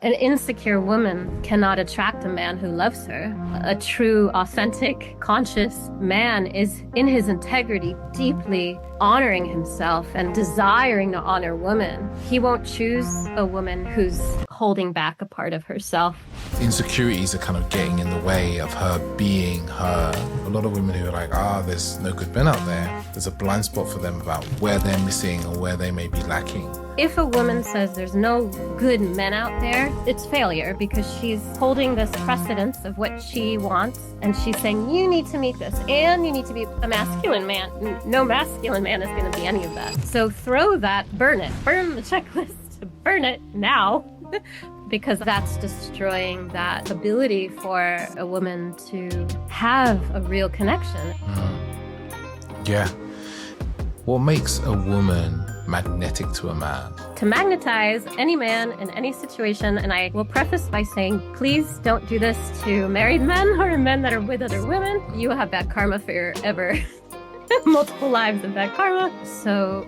An insecure woman cannot attract a man who loves her. A true, authentic, conscious man is in his integrity deeply honoring himself and desiring to honor women. He won't choose a woman who's holding back a part of herself. Insecurities are kind of getting in the way of her being her. A lot of women who are like, there's no good men out there. There's a blind spot for them about where they're missing or where they may be lacking. If a woman says there's no good men out there, it's failure, because she's holding this precedence of what she wants, and she's saying, you need to meet this, and you need to be a masculine man. No masculine man is going to be any of that. So throw that, burn it. Burn the checklist. Burn it now. Because that's destroying that ability for a woman to have a real connection. Yeah. What makes a woman magnetic to a man? To magnetize any man in any situation, and I will preface by saying, please don't do this to married men or men that are with other women. You will have bad karma forever. Multiple lives of bad karma. So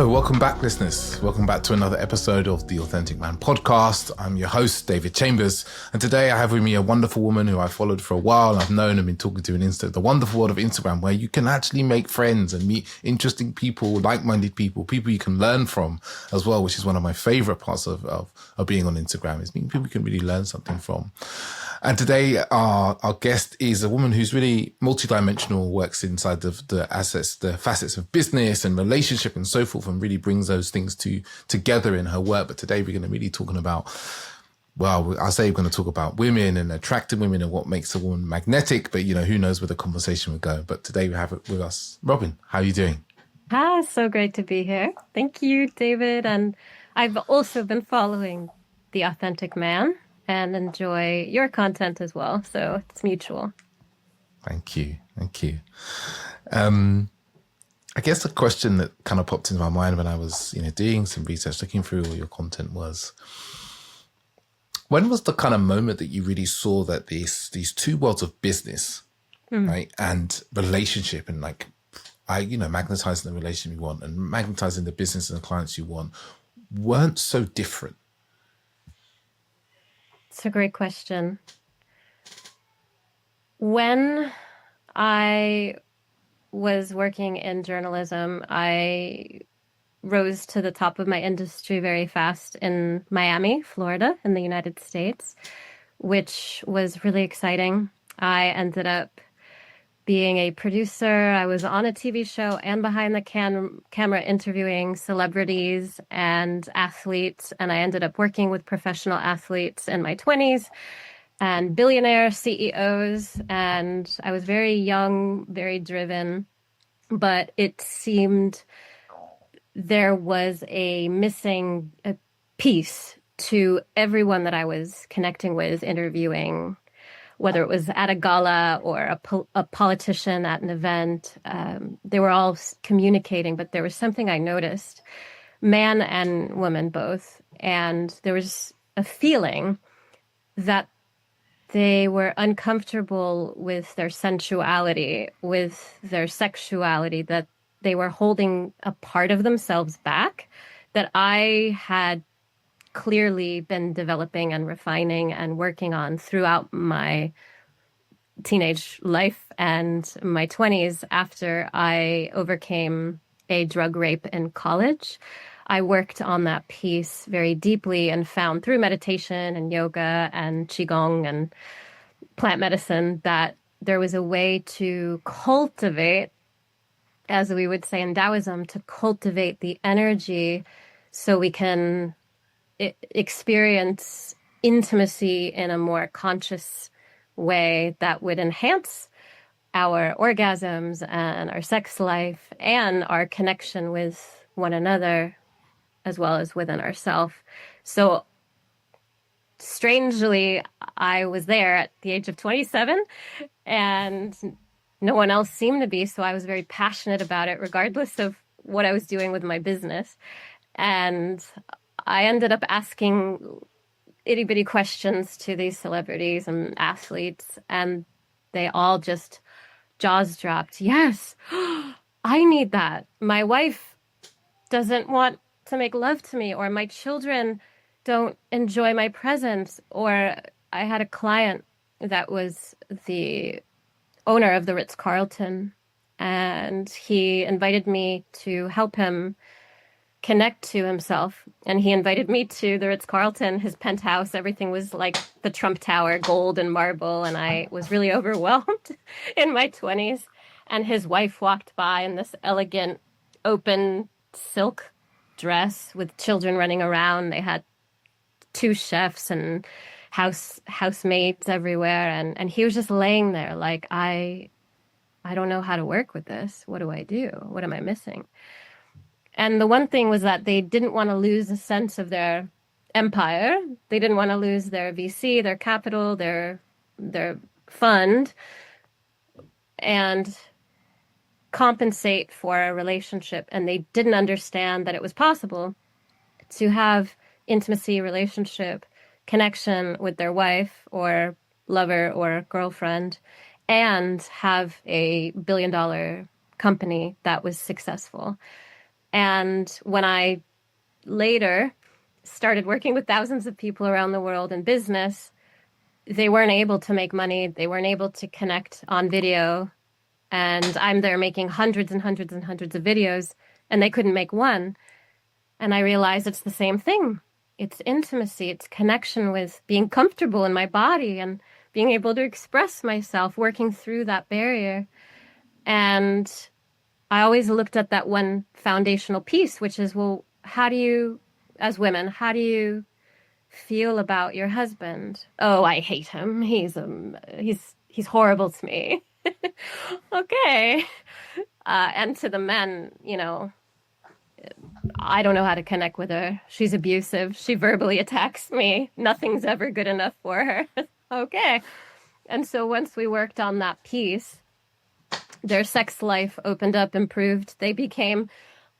welcome back, listeners. Welcome back to another episode of the Authentic Man podcast. I'm your host, David Chambers. And today I have with me a wonderful woman who I've followed for a while. I've known and been talking to on Insta, the wonderful world of Instagram, where you can actually make friends and meet interesting people, like-minded people you can learn from as well, which is one of my favorite parts of being on Instagram, is meeting people you can really learn something from. And today our guest is a woman who's really multidimensional, works inside the facets of business and relationship and so forth, and really brings those things together in her work. But today we're going to really talking about, well, I say we're going to talk about women and attracting women and what makes a woman magnetic, but who knows where the conversation will go. But today we have it with us. Robyn, how are you doing? Hi, so great to be here. Thank you, David. And I've also been following The Authentic Man and enjoy your content as well. So it's mutual. Thank you. I guess the question that kind of popped into my mind when I was, doing some research, looking through all your content was, when was the kind of moment that you really saw that these two worlds of business, right, and relationship, and magnetizing the relationship you want and magnetizing the business and the clients you want, weren't so different? It's a great question. When I was working in journalism, I rose to the top of my industry very fast in Miami, Florida, in the United States, which was really exciting. I ended up being a producer. I was on a TV show and behind the camera interviewing celebrities and athletes. And I ended up working with professional athletes in my 20s and billionaire CEOs. And I was very young, very driven, but it seemed there was a missing piece to everyone that I was connecting with, interviewing, whether it was at a gala or a politician at an event. They were all communicating, but there was something I noticed, man and woman both. And there was a feeling that they were uncomfortable with their sensuality, with their sexuality, that they were holding a part of themselves back that I had clearly been developing and refining and working on throughout my teenage life and my 20s. After I overcame a drug rape in college, I worked on that piece very deeply and found through meditation and yoga and qigong and plant medicine that there was a way to cultivate, as we would say in Taoism, to cultivate the energy so we can experience intimacy in a more conscious way that would enhance our orgasms and our sex life and our connection with one another, as well as within ourselves. So strangely, I was there at the age of 27 and no one else seemed to be. So I was very passionate about it, regardless of what I was doing with my business. And I ended up asking itty bitty questions to these celebrities and athletes, and they all just jaws dropped. Yes, I need that. My wife doesn't want to make love to me, or my children don't enjoy my presence. Or I had a client that was the owner of the Ritz-Carlton, and he invited me to help him connect to himself. And he invited me to the Ritz-Carlton, his penthouse. Everything was like the Trump Tower, gold and marble. And I was really overwhelmed in my 20s. And his wife walked by in this elegant, open silk dress with children running around. They had 2 chefs and housemaids everywhere. And he was just laying there like, I don't know how to work with this. What do I do? What am I missing? And the one thing was that they didn't want to lose a sense of their empire. They didn't want to lose their VC, their capital, their fund, and compensate for a relationship. And they didn't understand that it was possible to have intimacy, relationship, connection with their wife or lover or girlfriend, and have a billion-dollar company that was successful. And when I later started working with thousands of people around the world in business, they weren't able to make money. They weren't able to connect on video. And I'm there making hundreds and hundreds and hundreds of videos, and they couldn't make one. And I realized it's the same thing. It's intimacy. It's connection with being comfortable in my body and being able to express myself, working through that barrier. And I always looked at that one foundational piece, which is, well, how do you, as women, how do you feel about your husband? Oh, I hate him. He's horrible to me. Okay. And to the men, I don't know how to connect with her. She's abusive. She verbally attacks me. Nothing's ever good enough for her. Okay. And so once we worked on that piece, their sex life opened up, improved. They became,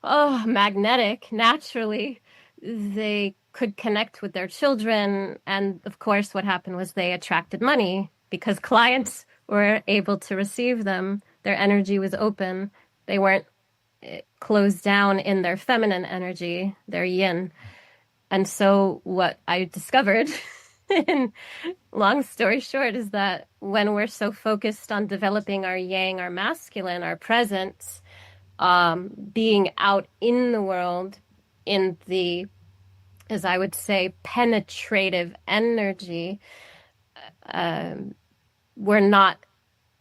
magnetic naturally. They could connect with their children. And of course, what happened was they attracted money because clients were able to receive them. Their energy was open. They weren't closed down in their feminine energy, their yin. And so what I discovered, in long story short, is that when we're so focused on developing our yang, our masculine, our presence, being out in the world in the, as I would say, penetrative energy, we're not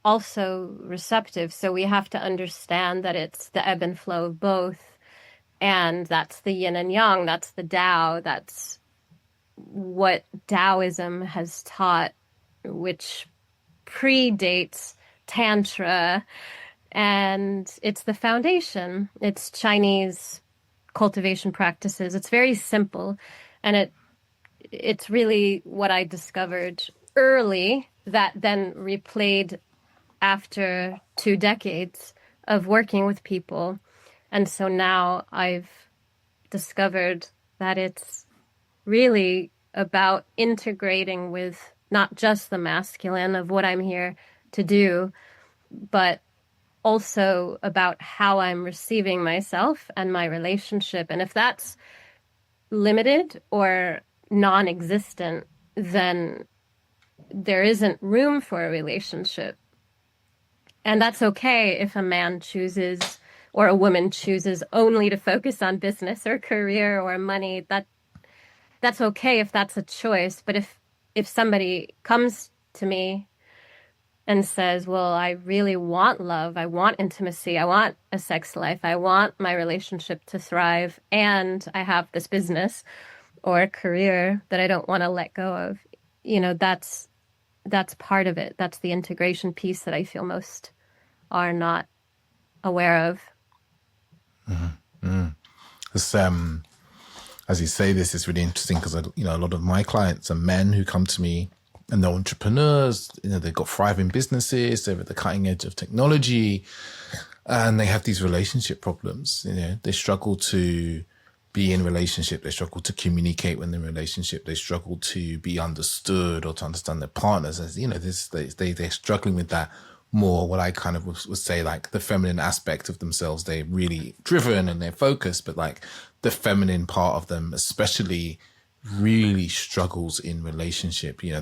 also receptive. So we have to understand that it's the ebb and flow of both. And that's the yin and yang. That's the Tao. That's what Taoism has taught, which predates Tantra. And it's the foundation. It's Chinese cultivation practices. It's very simple. And it's really what I discovered early that then replayed after 2 decades of working with people. And so now I've discovered that it's really about integrating with not just the masculine of what I'm here to do, but also about how I'm receiving myself and my relationship. And if that's limited or non-existent, then there isn't room for a relationship. And that's okay if a man chooses or a woman chooses only to focus on business or career or money. That's okay if that's a choice. But if somebody comes to me and says, well, I really want love, I want intimacy, I want a sex life, I want my relationship to thrive, and I have this business or a career that I don't want to let go of, that's part of it. That's the integration piece that I feel most are not aware of. Mm-hmm. Mm. It's, as you say this, is really interesting because a lot of my clients are men who come to me and they're entrepreneurs. They've got thriving businesses. They're at the cutting edge of technology, and they have these relationship problems. They struggle to be in relationship. They struggle to communicate when they're in relationship. They struggle to be understood or to understand their partners. As you know, they're struggling with that more. What I kind of would say, like the feminine aspect of themselves, they're really driven and they're focused, but like the feminine part of them, especially, really struggles in relationship. You know,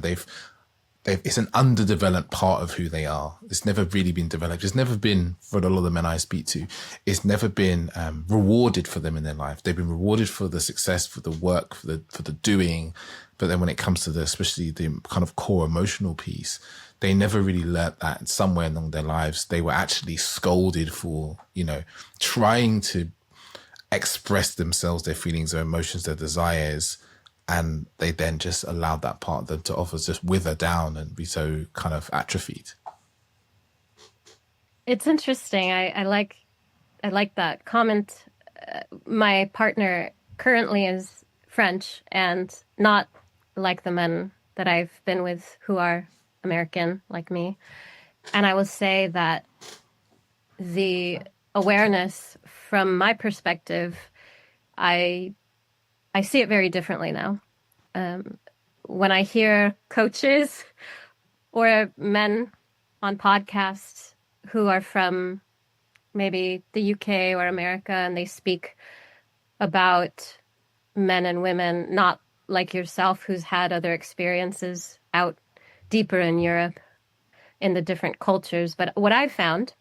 it's an underdeveloped part of who they are. It's never really been developed. It's never been, for a lot of the men I speak to, it's never been rewarded for them in their life. They've been rewarded for the success, for the work, for the doing. But then when it comes to especially the kind of core emotional piece, they never really learnt that. Somewhere along their lives, they were actually scolded for, trying to express themselves, their feelings, their emotions, their desires. And they then just allowed that part of them to offer just wither down and be so kind of atrophied. It's interesting. I like that comment. My partner currently is French and not like the men that I've been with who are American like me. And I will say that the awareness from my perspective, I see it very differently now. When I hear coaches or men on podcasts who are from maybe the UK or America, and they speak about men and women, not like yourself, who's had other experiences out deeper in Europe in the different cultures. But what I've found,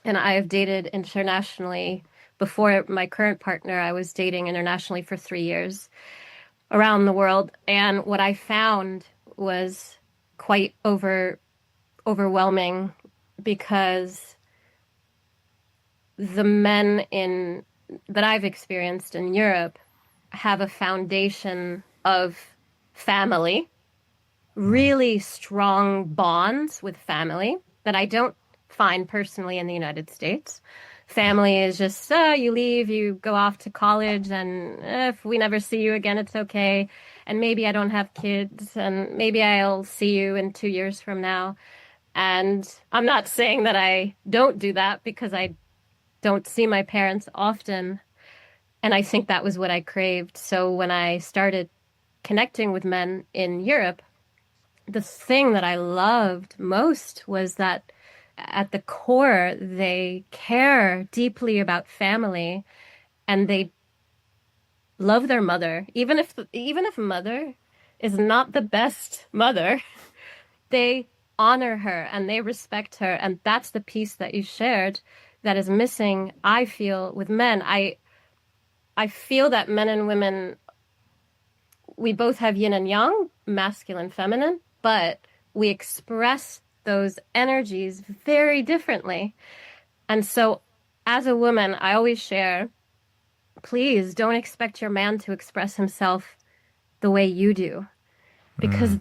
and I have dated internationally before my current partner, I was dating internationally for 3 years around the world. And what I found was quite overwhelming, because the men that I've experienced in Europe have a foundation of family, really strong bonds with family that I don't find personally in the United States. Family is just, you leave, you go off to college, and if we never see you again, it's okay. And maybe I don't have kids, and maybe I'll see you in 2 years from now. And I'm not saying that I don't do that, because I don't see my parents often. And I think that was what I craved. So when I started connecting with men in Europe, the thing that I loved most was that at the core, they care deeply about family, and they love their mother. Even if mother is not the best mother, they honor her and they respect her. And that's the piece that you shared that is missing, I feel, with men. I feel that men and women, we both have yin and yang, masculine, feminine, but we express those energies very differently. And so as a woman, I always share, please don't expect your man to express himself the way you do, because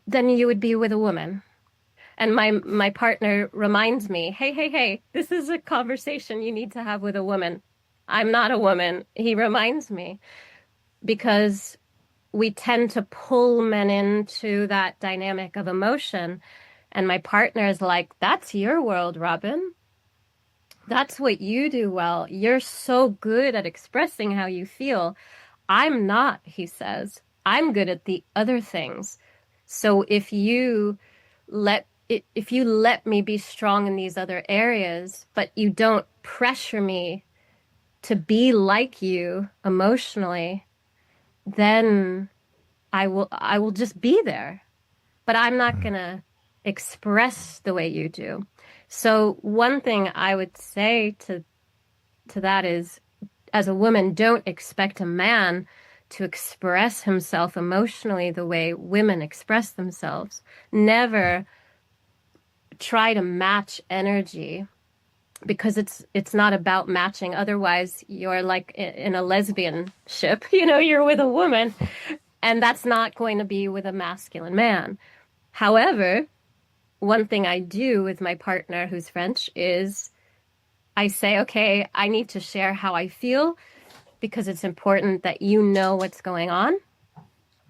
then you would be with a woman. And my partner reminds me, hey, this is a conversation you need to have with a woman. I'm not a woman. He reminds me, because we tend to pull men into that dynamic of emotion. And my partner is like, that's your world, Robyn. That's what you do well. You're so good at expressing how you feel. I'm not, he says. I'm good at the other things. So if you let me be strong in these other areas, but you don't pressure me to be like you emotionally, then I will just be there, but I'm not going to express the way you do. So one thing I would say to that is, as a woman, don't expect a man to express himself emotionally the way women express themselves. Never try to match energy, because it's not about matching. Otherwise, you're like in a lesbian ship, you're with a woman, and that's not going to be with a masculine man. However, one thing I do with my partner who's French is I say, okay, I need to share how I feel, because it's important that you know what's going on.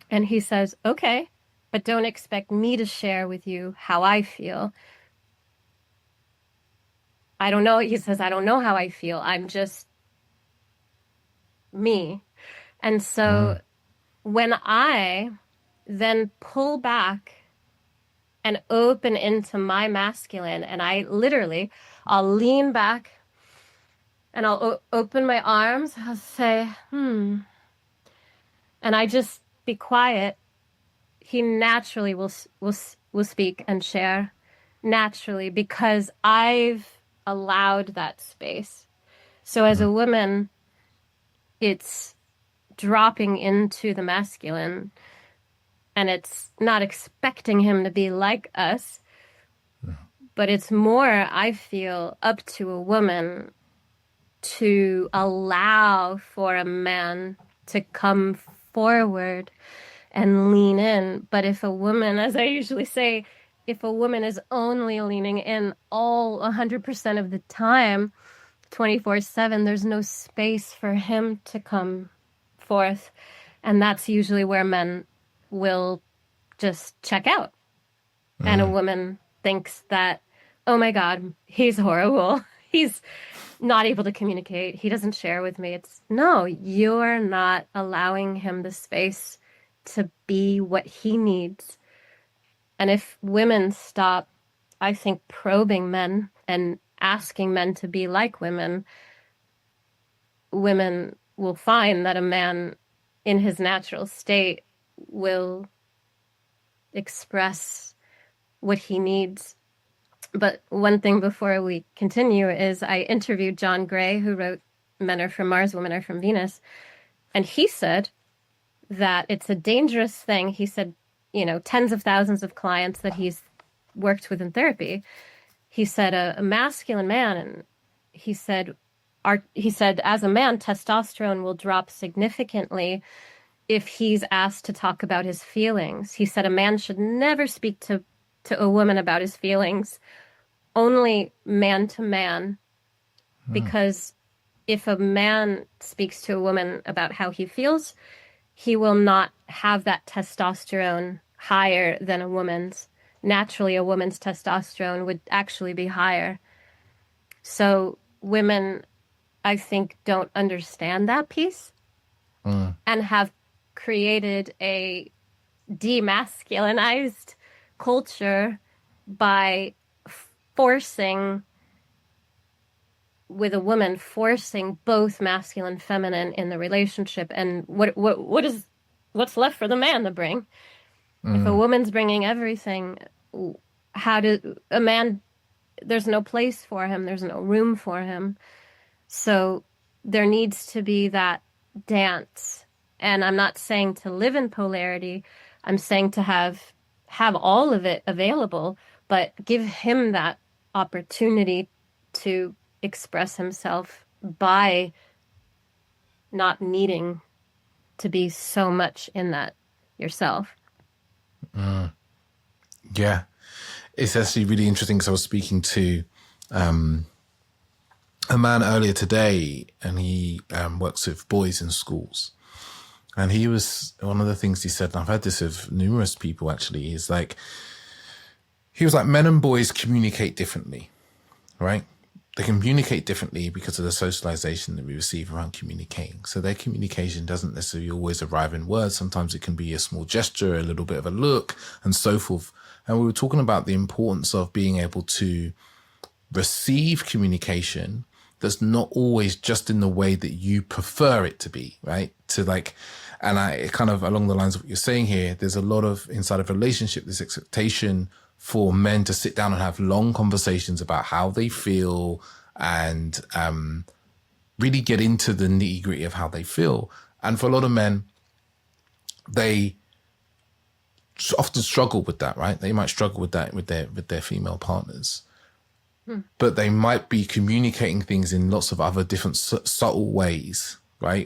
And he says, okay, but don't expect me to share with you how I feel. I don't know. He says, I don't know how I feel. I'm just me. And so when I then pull back and open into my masculine, and I'll lean back and I'll open my arms, I'll say, and I just be quiet. He naturally will speak and share naturally, because I've allowed that space. So as a woman, it's dropping into the masculine, and it's not expecting him to be like us, but it's more, I feel, up to a woman to allow for a man to come forward and lean in. But if a woman, as I usually say, if a woman is only leaning in all 100% of the time, 24/7, there's no space for him to come forth. And that's usually where men will just check out. And a woman thinks that, oh my God, he's horrible. He's not able to communicate. He doesn't share with me. It's no, you're not allowing him the space to be what he needs. And if women stop, I think, probing men and asking men to be like women, women will find that a man in his natural state will express what he needs. But one thing before we continue is I interviewed John Gray, who wrote Men Are From Mars, Women Are From Venus. And he said that it's a dangerous thing. He said, tens of thousands of clients that he's worked with in therapy. He said a masculine man, and he said, as a man, testosterone will drop significantly if he's asked to talk about his feelings. He said a man should never speak to a woman about his feelings, only man to man, because if a man speaks to a woman about how he feels, he will not have that testosterone higher than a woman's. Naturally, a woman's testosterone would actually be higher. So women, I think, don't understand that piece and have created a demasculinized culture by forcing both masculine and feminine in the relationship. And what's left for the man to bring? If a woman's bringing everything, there's no place for him, there's no room for him. So there needs to be that dance. And I'm not saying to live in polarity, I'm saying to have all of it available, but give him that opportunity to express himself by not needing to be so much in that yourself. Yeah. It's actually really interesting because I was speaking to a man earlier today, and he works with boys in schools. And one of the things he said, and I've heard this of numerous people actually, is like, he was like, men and boys communicate differently, right? They communicate differently because of the socialization that we receive around communicating. So their communication doesn't necessarily always arrive in words. Sometimes it can be a small gesture, a little bit of a look, and so forth. And we were talking about the importance of being able to receive communication that's not always just in the way that you prefer it to be, right? And I kind of along the lines of what you're saying here, there's a lot of inside of a relationship, this expectation for men to sit down and have long conversations about how they feel and really get into the nitty gritty of how they feel. And for a lot of men, they often struggle with that, right? They might struggle with that with their female partners. But they might be communicating things in lots of other different subtle ways, right?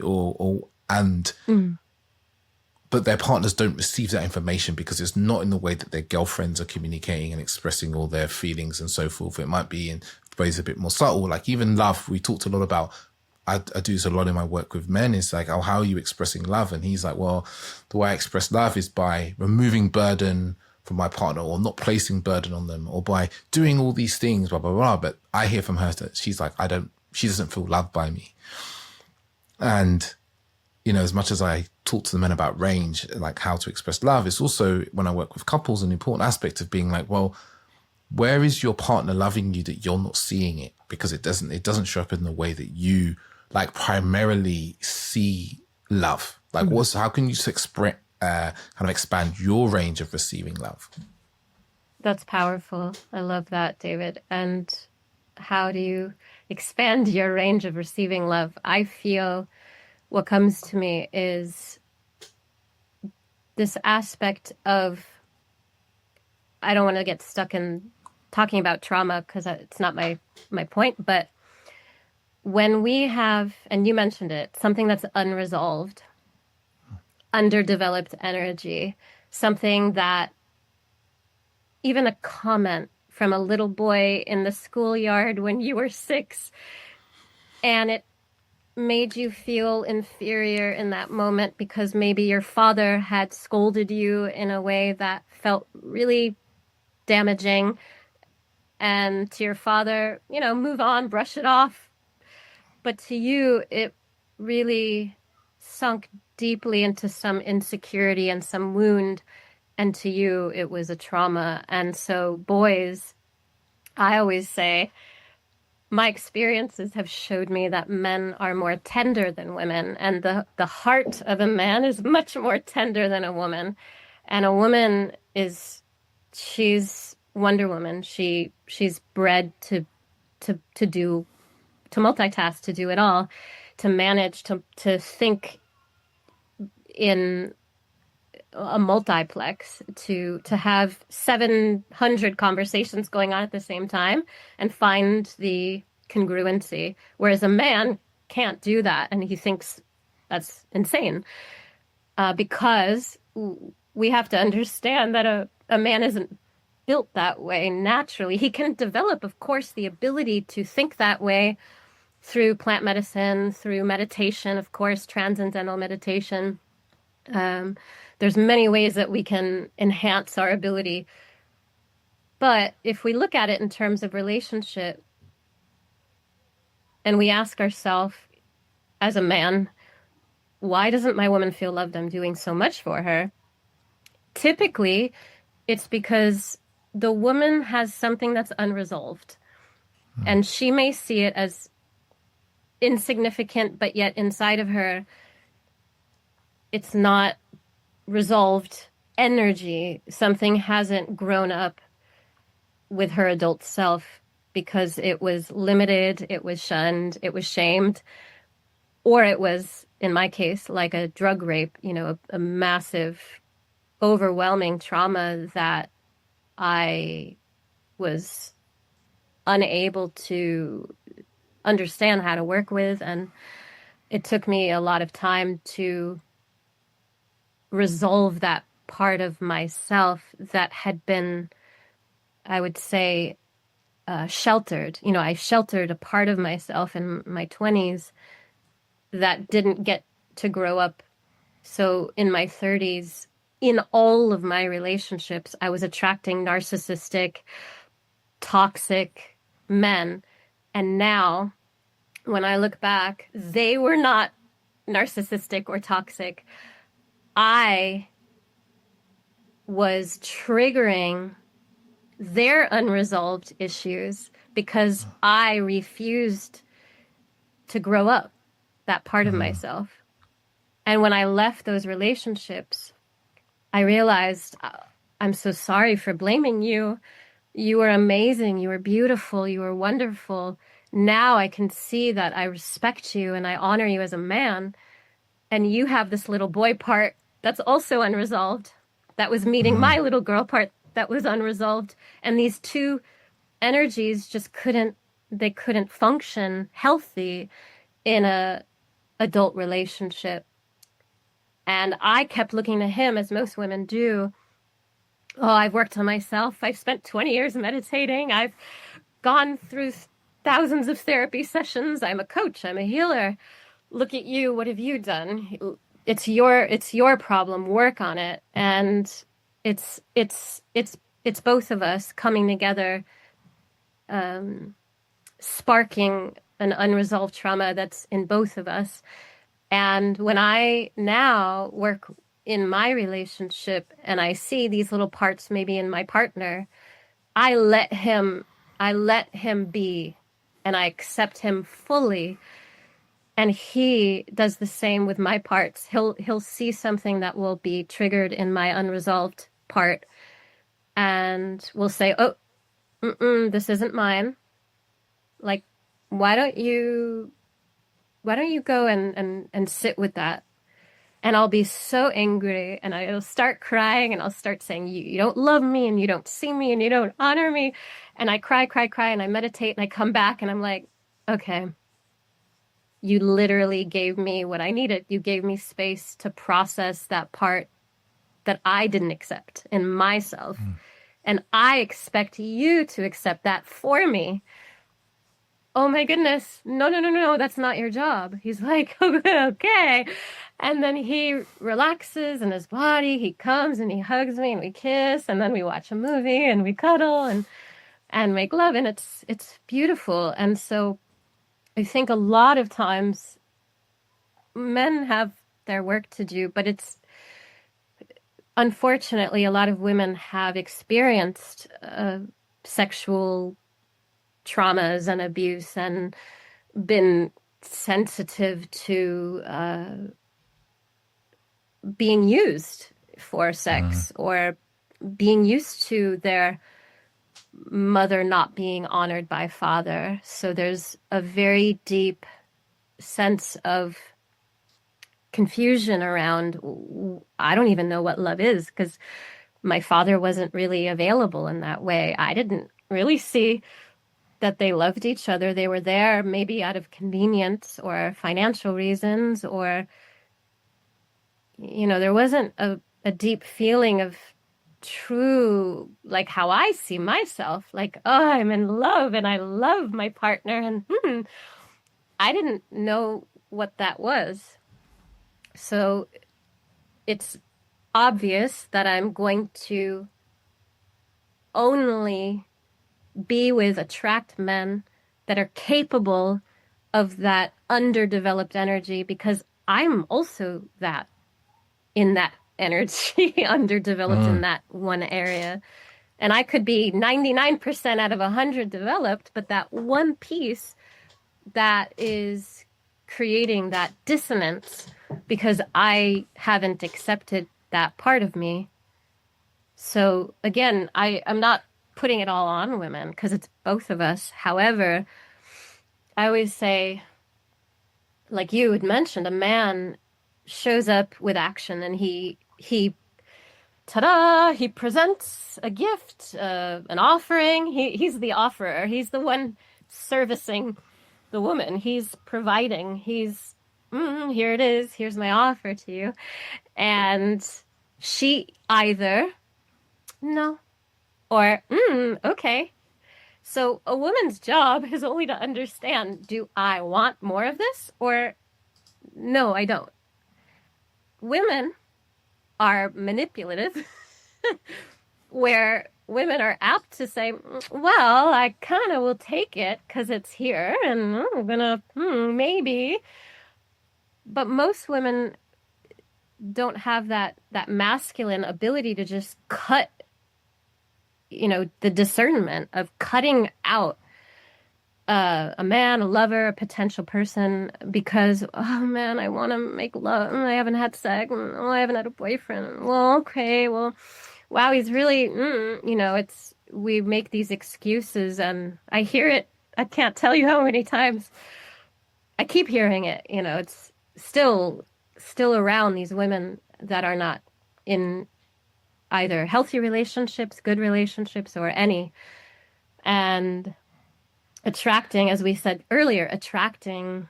But their partners don't receive that information because it's not in the way that their girlfriends are communicating and expressing all their feelings and so forth. It might be in ways a bit more subtle, like even love. We talked a lot about, I do this a lot in my work with men. It's like, oh, how are you expressing love? And he's like, well, the way I express love is by removing burden from my partner, or not placing burden on them, or by doing all these things, blah, blah, blah. But I hear from her that she's like, she doesn't feel loved by me. And you know, as much as I talk to the men about range, like how to express love, it's also when I work with couples, an important aspect of being like, well, where is your partner loving you that you're not seeing it? Because it doesn't show up in the way that you like primarily see love. Like how can you express, kind of expand your range of receiving love? That's powerful. I love that, David. And how do you expand your range of receiving love? I feel what comes to me is this aspect of, I don't want to get stuck in talking about trauma because it's not my point, but when we have, and you mentioned it, something that's unresolved, underdeveloped energy, something that even a comment from a little boy in the schoolyard when you were 6, and it made you feel inferior in that moment because maybe your father had scolded you in a way that felt really damaging, and to your father, move on, brush it off. But to you, it really sunk deeply into some insecurity and some wound. And to you, it was a trauma. And so, boys, I always say, my experiences have showed me that men are more tender than women. And the heart of a man is much more tender than a woman. And a woman she's Wonder Woman. She's bred to do, to multitask, to do it all, to manage, to think in a multiplex, to have 700 conversations going on at the same time and find the congruency, whereas a man can't do that, and he thinks that's insane, because we have to understand that a man isn't built that way naturally. He can develop, of course, the ability to think that way through plant medicine, through meditation, of course, transcendental meditation. There's many ways that we can enhance our ability. But if we look at it in terms of relationship, and we ask ourselves, as a man, why doesn't my woman feel loved? I'm doing so much for her. Typically, it's because the woman has something that's unresolved. And she may see it as insignificant, but yet inside of her, it's not resolved energy. Something hasn't grown up with her adult self because it was limited, it was shunned, it was shamed, or it was, in my case, like a drug rape, a massive, overwhelming trauma that I was unable to understand how to work with. And it took me a lot of time to resolve that part of myself that had been, I would say, sheltered. I sheltered a part of myself in my 20s that didn't get to grow up. So in my 30s, in all of my relationships, I was attracting narcissistic, toxic men. And now, when I look back, they were not narcissistic or toxic. I was triggering their unresolved issues because I refused to grow up that part of myself. And when I left those relationships, I realized, I'm so sorry for blaming you. You were amazing. You were beautiful. You were wonderful. Now I can see that I respect you and I honor you as a man. And you have this little boy part that's also unresolved. That was meeting my little girl part that was unresolved. And these two energies just couldn't function healthy in a adult relationship. And I kept looking to him, as most women do. Oh, I've worked on myself. I've spent 20 years meditating. I've gone through thousands of therapy sessions. I'm a coach. I'm a healer. Look at you. What have you done? It's your problem. Work on it. And it's both of us coming together, sparking an unresolved trauma that's in both of us. And when I now work in my relationship and I see these little parts maybe in my partner, I let him I let him be and I accept him fully. And he does the same with my parts. He'll see something that will be triggered in my unresolved part and will say, "Oh, this isn't mine. Like, why don't you go and sit with that?" And I'll be so angry and I'll start crying and I'll start saying, you don't love me and you don't see me and you don't honor me. And I cry, cry, cry, and I meditate and I come back and I'm like, okay, you literally gave me what I needed. You gave me space to process that part that I didn't accept in myself. And I expect you to accept that for me. Oh my goodness. No, no, no, no, that's not your job. He's like, okay. And then he relaxes in his body. He comes and he hugs me and we kiss and then we watch a movie and we cuddle and make love. And it's beautiful. And so I think a lot of times men have their work to do, but it's unfortunately a lot of women have experienced sexual traumas and abuse and been sensitive to being used for sex or being used to their mother not being honored by father. So there's a very deep sense of confusion around, I don't even know what love is because my father wasn't really available in that way. I didn't really see that they loved each other. They were there maybe out of convenience or financial reasons, or, there wasn't a deep feeling of true, like how I see myself, like, oh, I'm in love and I love my partner. And I didn't know what that was. So it's obvious that I'm going to only be with attract men that are capable of that underdeveloped energy because I'm also that in that energy, underdeveloped in that one area. And I could be 99% out of 100 developed, but that one piece that is creating that dissonance because I haven't accepted that part of me. So again, I'm not putting it all on women because it's both of us. However, I always say, like you had mentioned, a man shows up with action and he ta-da, he presents a gift, an offering. He's the offerer. He's the one servicing the woman. He's providing. He's, here it is. Here's my offer to you. And she either, no, or, okay. So a woman's job is only to understand, do I want more of this? Or no, I don't. Women are manipulative, where women are apt to say, well, I kind of will take it because it's here and I'm gonna, maybe. But most women don't have that masculine ability to just cut, the discernment of cutting out a man, a lover, a potential person because, oh man, I want to make love. I haven't had sex. Oh, I haven't had a boyfriend. Well, okay. Well, wow, he's really, we make these excuses and I hear it. I can't tell you how many times I keep hearing it. It's still around these women that are not in either healthy relationships, good relationships, or any. And attracting, as we said earlier, attracting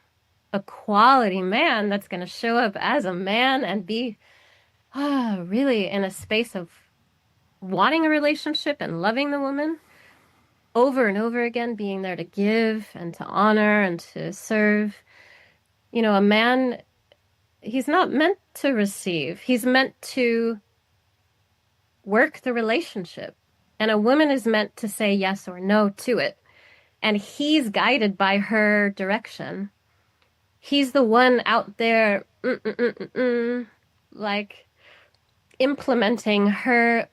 a quality man that's going to show up as a man and be really in a space of wanting a relationship and loving the woman over and over again, being there to give and to honor and to serve. A man, he's not meant to receive. He's meant to work the relationship. And a woman is meant to say yes or no to it. And he's guided by her direction. He's the one out there like implementing her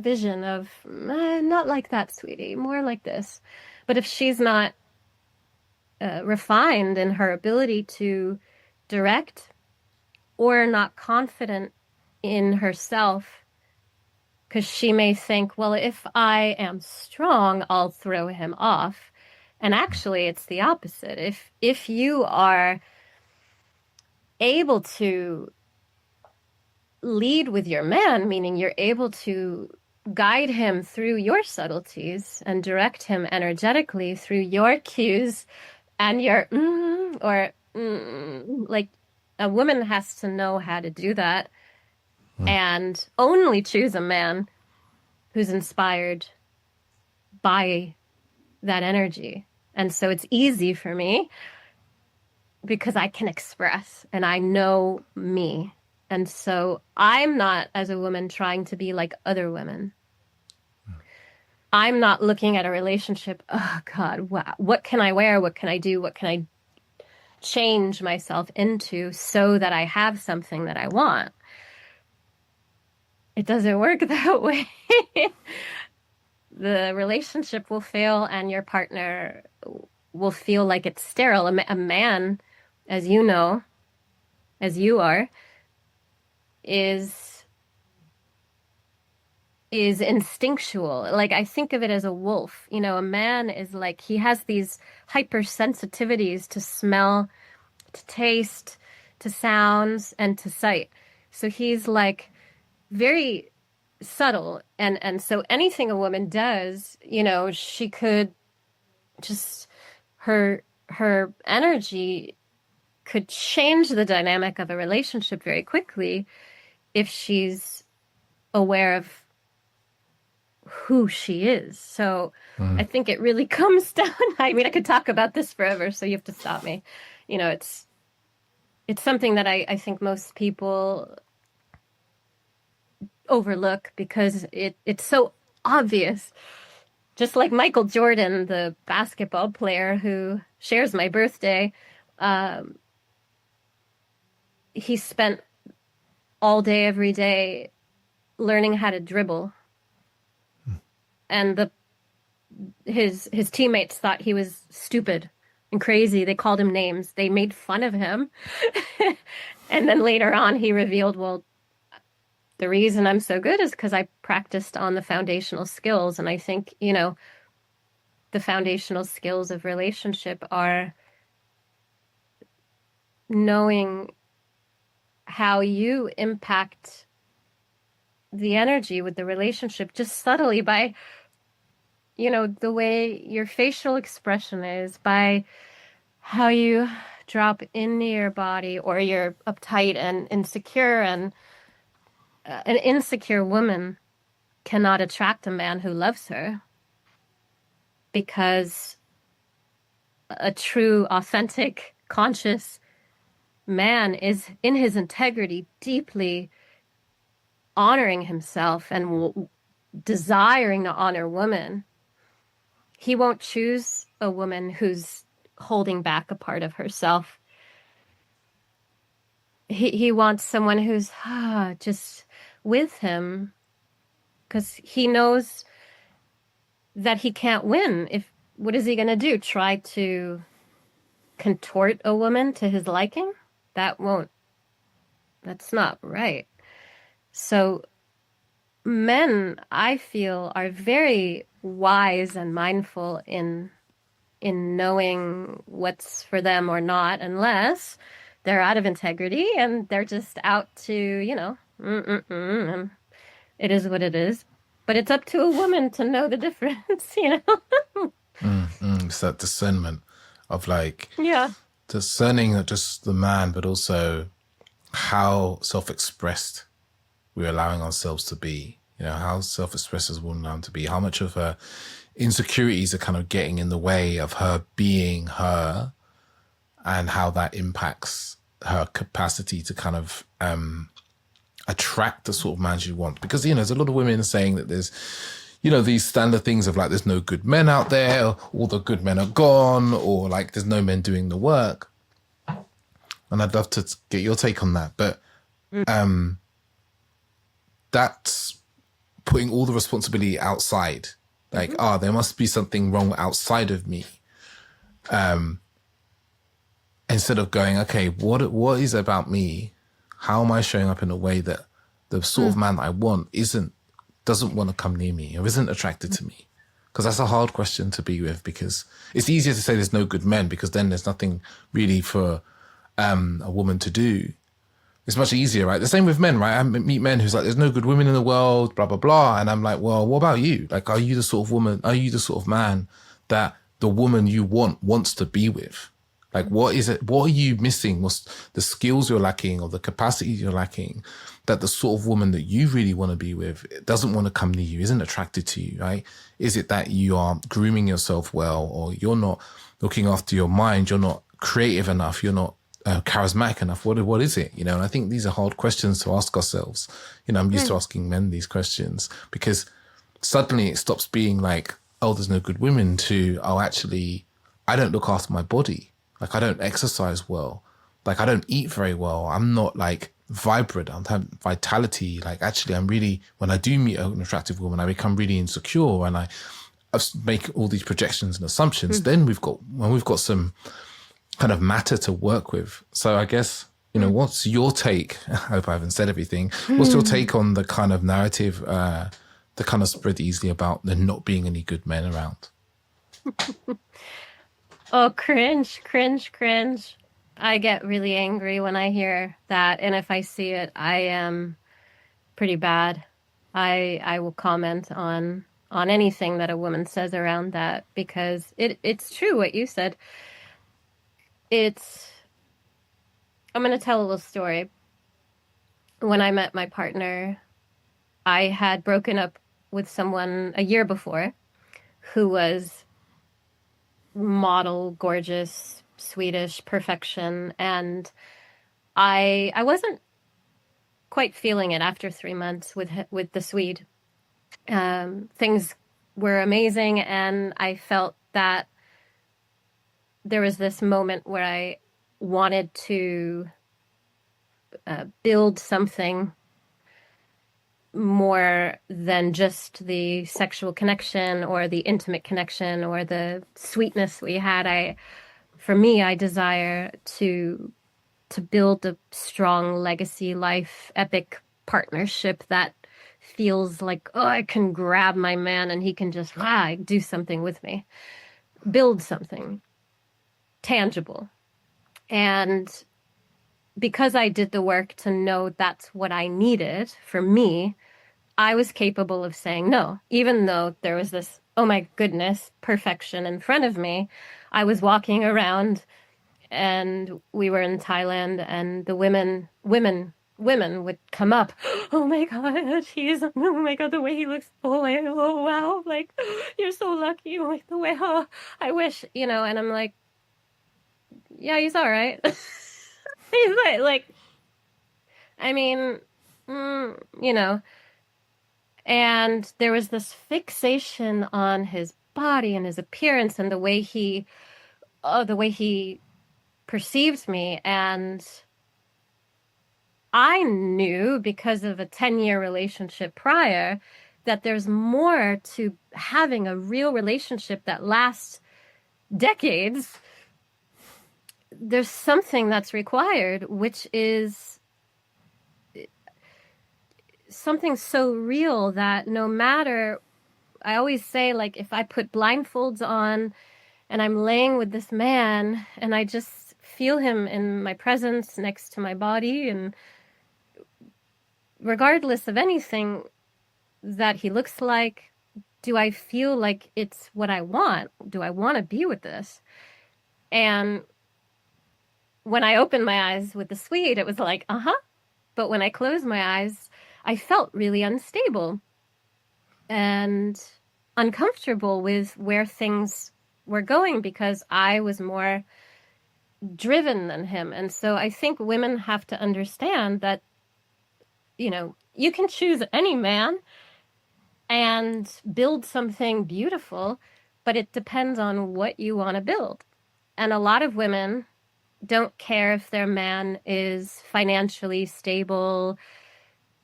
vision of not like that, sweetie, more like this. But if she's not refined in her ability to direct or not confident in herself, because she may think, well, if I am strong, I'll throw him off. And actually, it's the opposite. If you are able to lead with your man, meaning you're able to guide him through your subtleties and direct him energetically through your cues and your like a woman has to know how to do that and only choose a man who's inspired by that energy. And so it's easy for me because I can express and I know me. And so I'm not, as a woman, trying to be like other women. I'm not looking at a relationship, oh God, wow, what can I wear? What can I do? What can I change myself into so that I have something that I want? It doesn't work that way. The relationship will fail and your partner will feel like it's sterile. A man, as you know, as you are, is instinctual. Like I think of it as a wolf. You know, a man is like he has these hypersensitivities to smell, to taste, to sounds, and to sight. So he's like very subtle, and so anything a woman does, you know, she could just her energy could change the dynamic of a relationship very quickly if she's aware of who she is. So I think it really comes down. I mean, I could talk about this forever, so you have to stop me. You know, it's something that I think most people overlook because it's so obvious. Just like Michael Jordan, the basketball player who shares my birthday, he spent all day, every day learning how to dribble. And his teammates thought he was stupid and crazy. They called him names. They made fun of him. And then later on, he revealed, well, the reason I'm so good is because I practiced on the foundational skills. And I think, you know, the foundational skills of relationship are knowing how you impact the energy with the relationship just subtly by, you know, the way your facial expression is, by how you drop into your body, or you're uptight and insecure. And an insecure woman cannot attract a man who loves her, because a true, authentic, conscious man is in his integrity deeply honoring himself and desiring to honor woman. He won't choose a woman who's holding back a part of herself. He wants someone who's just with him, because he knows that he can't win. What is he going to do? Try to contort a woman to his liking? That's not right. So men, I feel, are very wise and mindful in knowing what's for them or not, unless they're out of integrity and they're just out to, you know, and it is what it is. But it's up to a woman to know the difference, you know? It's that discernment of like, yeah, discerning not just the man, but also how self-expressed we're allowing ourselves to be. You know, how self-expressed is women allowed to be, how much of her insecurities are kind of getting in the way of her being her, and how that impacts her capacity to kind of attract the sort of man she wants. Because, you know, there's a lot of women saying that there's, you know, these standard things of like, there's no good men out there, or all the good men are gone, or like there's no men doing the work. And and I'd love to get your take on that. But that's putting all the responsibility outside. Like, there must be something wrong outside of me. Instead of going, okay, what is it about me? How am I showing up in a way that the sort of man that I want doesn't want to come near me or isn't attracted to me? Because that's a hard question to be with, because it's easier to say there's no good men, because then there's nothing really for a woman to do. It's much easier, right? The same with men, right? I meet men who's like, there's no good women in the world, blah, blah, blah. And I'm like, well, what about you? Like, are you the sort of woman, are you the sort of man that the woman you want wants to be with? Like, what is it? What are you missing? What's the skills you're lacking or the capacity you're lacking that the sort of woman that you really want to be with doesn't want to come near you, isn't attracted to you, right? Is it that you are grooming yourself well, or you're not looking after your mind, you're not creative enough, you're not charismatic enough? What is it? You know, and I think these are hard questions to ask ourselves. You know, I'm used to asking men these questions, because suddenly it stops being like, oh, there's no good women, to, oh, actually, I don't look after my body. Like, I don't exercise well. Like, I don't eat very well. I'm not like vibrant. I don't have vitality. Like, actually, I'm really, when I do meet an attractive woman, I become really insecure, and I make all these projections and assumptions. Then we've got some kind of matter to work with. So I guess, you know, what's your take? I hope I haven't said everything. What's your take on the kind of narrative that kind of spread easily about there not being any good men around? Oh, cringe, cringe, cringe. I get really angry when I hear that. And if I see it, I am pretty bad. I will comment on anything that a woman says around that, because it's true what you said. I'm going to tell a little story. When I met my partner, I had broken up with someone a year before who was model, gorgeous, Swedish perfection, and I wasn't quite feeling it after 3 months with the Swede. Things were amazing, and I felt that there was this moment where I wanted to build something more than just the sexual connection or the intimate connection or the sweetness we had. For me, I desire to build a strong legacy, life, epic partnership that feels like, oh, I can grab my man and he can just do something with me, build something tangible. And because I did the work to know that's what I needed for me, I was capable of saying no, even though there was this, oh my goodness, perfection in front of me. I was walking around, and we were in Thailand, and the women would come up. Oh my God, oh my God, the way he looks. Oh wow, like, you're so lucky. Oh, the way, oh, I wish, and I'm like, yeah, he's all right. He's like, I mean, and there was this fixation on his body and his appearance and the way he perceived me. And I knew, because of a 10-year relationship prior, that there's more to having a real relationship that lasts decades. There's something that's required, which is something so real that no matter, I always say, like, if I put blindfolds on and I'm laying with this man and I just feel him in my presence next to my body, and regardless of anything that he looks like, do I feel like it's what I want? Do I want to be with this? And when I opened my eyes with the Swede, it was like, But when I closed my eyes, I felt really unstable and uncomfortable with where things were going, because I was more driven than him. And so I think women have to understand that, you can choose any man and build something beautiful, but it depends on what you want to build. And a lot of women don't care if their man is financially stable,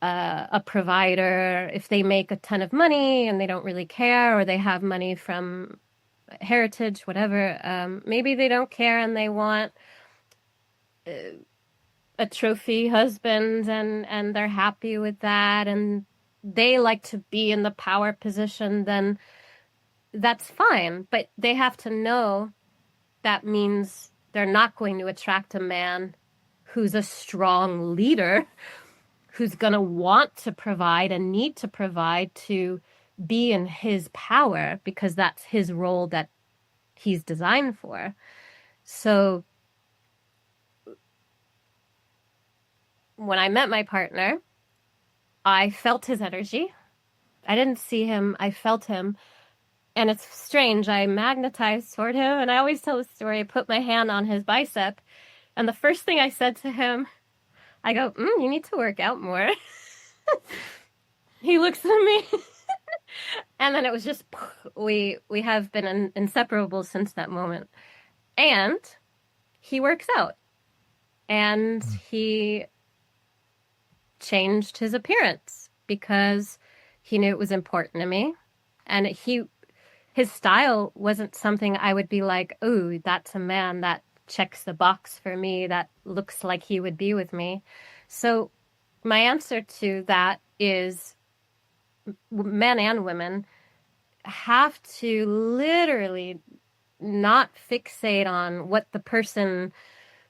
a provider, if they make a ton of money and they don't really care, or they have money from heritage, whatever. Maybe they don't care and they want a trophy husband, and they're happy with that, and they like to be in the power position, then that's fine. But they have to know that means they're not going to attract a man who's a strong leader, who's going to want to provide and need to provide to be in his power, because that's his role that he's designed for. So when I met my partner, I felt his energy. I didn't see him, I felt him. And it's strange, I magnetized toward him, and I always tell the story. I put my hand on his bicep, and the first thing I said to him, I go, you need to work out more. He looks at me, and then it was just, we have been inseparable since that moment. And he works out, and he changed his appearance because he knew it was important to me. And his style wasn't something I would be like, oh, that's a man that checks the box for me, that looks like he would be with me. So my answer to that is men and women have to literally not fixate on what the person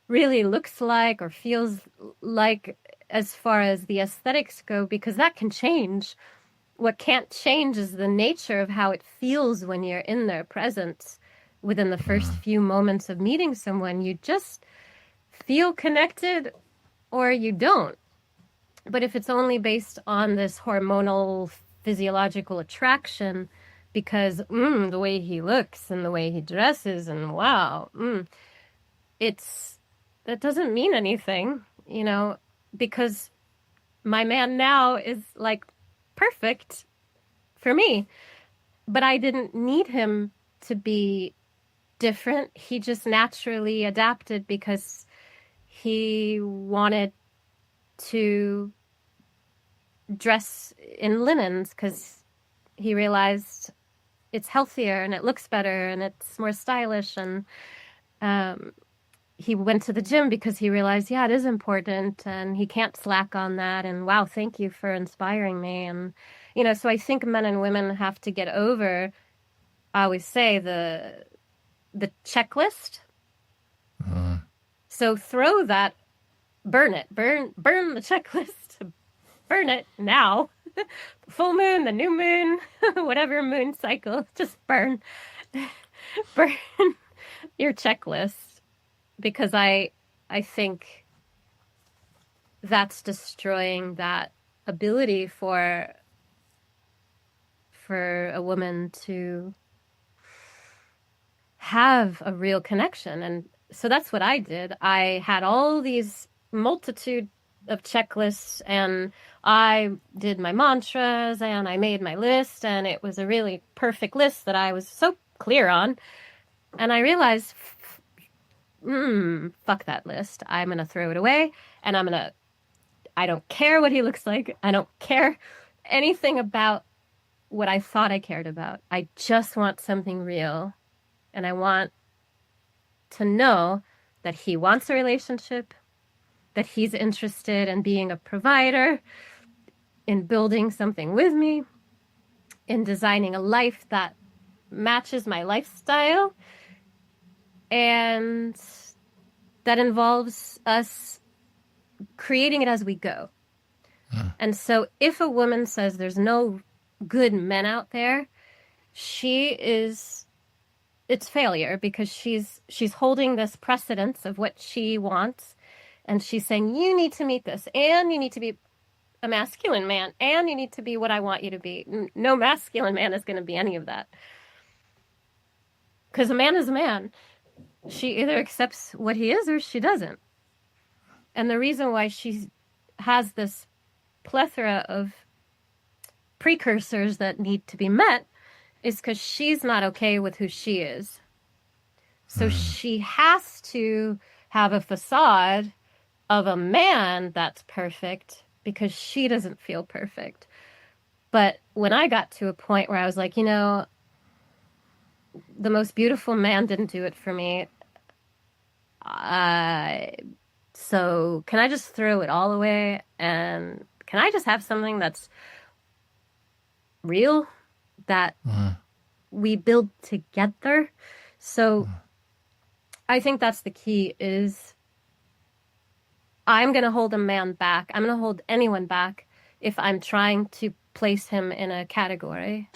really looks like or feels like as far as the aesthetics go, because that can change. What can't change is the nature of how it feels when you're in their presence. Within the first few moments of meeting someone, you just feel connected or you don't. But if it's only based on this hormonal physiological attraction, because the way he looks and the way he dresses and wow, that doesn't mean anything, because my man now is like perfect for me, but I didn't need him to be different. He just naturally adapted because he wanted to dress in linens, because he realized it's healthier and it looks better and it's more stylish. And he went to the gym because he realized, yeah, it is important and he can't slack on that. And wow, thank you for inspiring me. And, so I think men and women have to get over, I always say, the checklist. So throw that, burn the checklist, burn it now. The full moon, the new moon, whatever moon cycle, just burn your checklist. Because I think that's destroying that ability for a woman to have a real connection. And so that's what I did. I had all these multitude of checklists, and I did my mantras, and I made my list, and it was a really perfect list that I was so clear on. And I realized, fuck that list. I'm going to throw it away, and I don't care what he looks like. I don't care anything about what I thought I cared about. I just want something real. And I want to know that he wants a relationship, that he's interested in being a provider, in building something with me, in designing a life that matches my lifestyle, and that involves us creating it as we go. And so if a woman says there's no good men out there, it's failure, because she's holding this precedence of what she wants, and she's saying, you need to meet this, and you need to be a masculine man, and you need to be what I want you to be. No masculine man is going to be any of that, because a man is a man. She either accepts what he is or she doesn't. And the reason why she has this plethora of precursors that need to be met is because she's not okay with who she is. So she has to have a facade of a man that's perfect because she doesn't feel perfect. But when I got to a point where I was like, the most beautiful man didn't do it for me. So can I just throw it all away? And can I just have something that's real, that we build together? So I think that's the key is I'm going to hold a man back. I'm going to hold anyone back if I'm trying to place him in a category.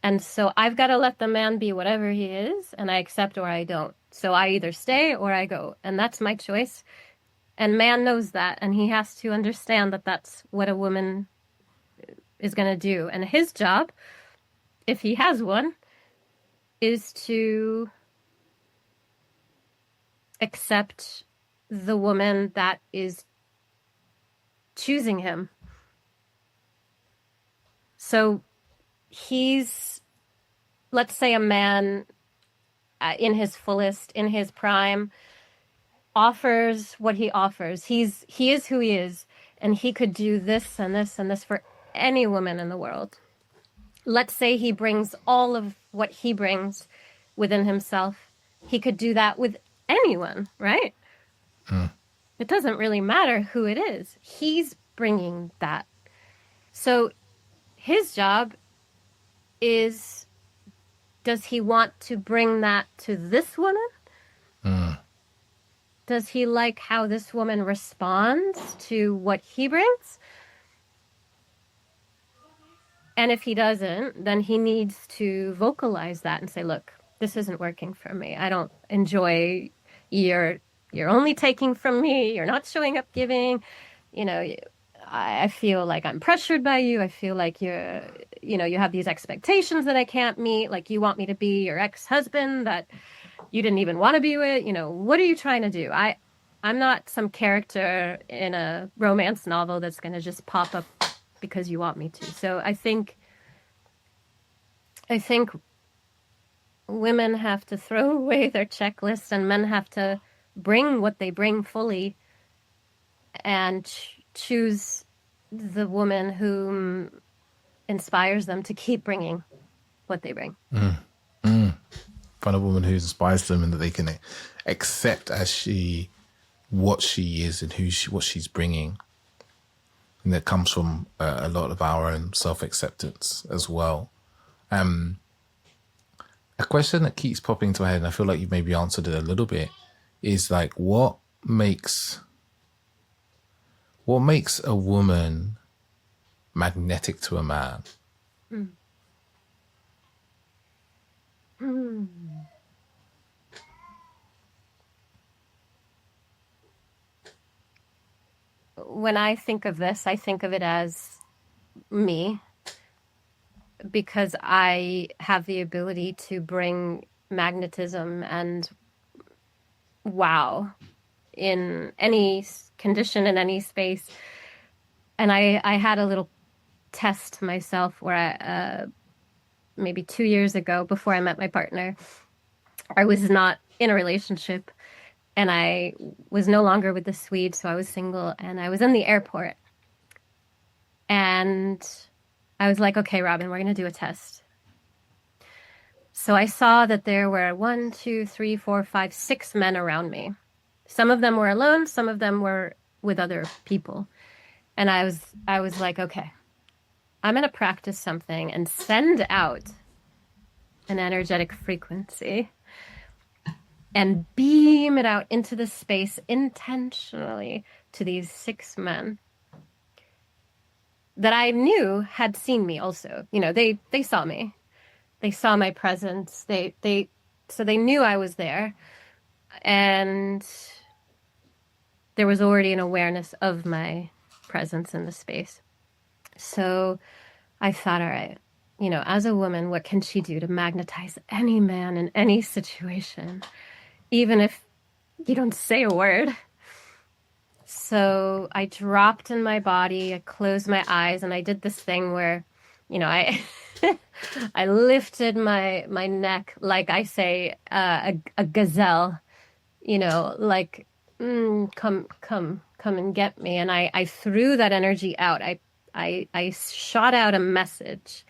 And so I've got to let the man be whatever he is, and I accept or I don't. So I either stay or I go, and that's my choice. And man knows that, and he has to understand that that's what a woman is going to do. And his job, if he has one, is to accept the woman that is choosing him. So he's, let's say, a man in his fullest, in his prime, offers what he offers. He is who he is, and he could do this and this and this for any woman in the world. Let's say he brings all of what he brings within himself. He could do that with anyone, right? It doesn't really matter who it is. He's bringing that. So his job is, does he want to bring that to this woman? Does he like how this woman responds to what he brings? And if he doesn't, then he needs to vocalize that and say, look, this isn't working for me. I don't enjoy you're only taking from me. You're not showing up giving. I feel like I'm pressured by you. I feel like you have these expectations that I can't meet. Like you want me to be your ex-husband that you didn't even want to be with. What are you trying to do? I'm not some character in a romance novel that's going to just pop up because you want me to. So I think women have to throw away their checklist and men have to bring what they bring fully and choose the woman who inspires them to keep bringing what they bring. Find a woman who inspires them and that they can accept what she is and what she's bringing. And that comes from a lot of our own self-acceptance as well. A question that keeps popping into my head, and I feel like you've maybe answered it a little bit, is like, what makes a woman magnetic to a man? When I think of this, I think of it as me, because I have the ability to bring magnetism and wow in any condition, in any space. And I had a little test myself where I, maybe 2 years ago, before I met my partner, I was not in a relationship and I was no longer with the Swede, so I was single, and I was in the airport. And I was like, okay, Robyn, we're going to do a test. So I saw that there were 1, 2, 3, 4, 5, 6 men around me. Some of them were alone, some of them were with other people. And I was like, okay, I'm going to practice something and send out an energetic frequency and beam it out into the space intentionally to these 6 men that I knew had seen me also. They saw me. They saw my presence. So they knew I was there. And there was already an awareness of my presence in the space. So I thought, all right, as a woman, what can she do to magnetize any man in any situation, even if you don't say a word? So I dropped in my body, I closed my eyes, and I did this thing where, I lifted my neck, like I say, a gazelle, like, come and get me. And I threw that energy out. I shot out a message.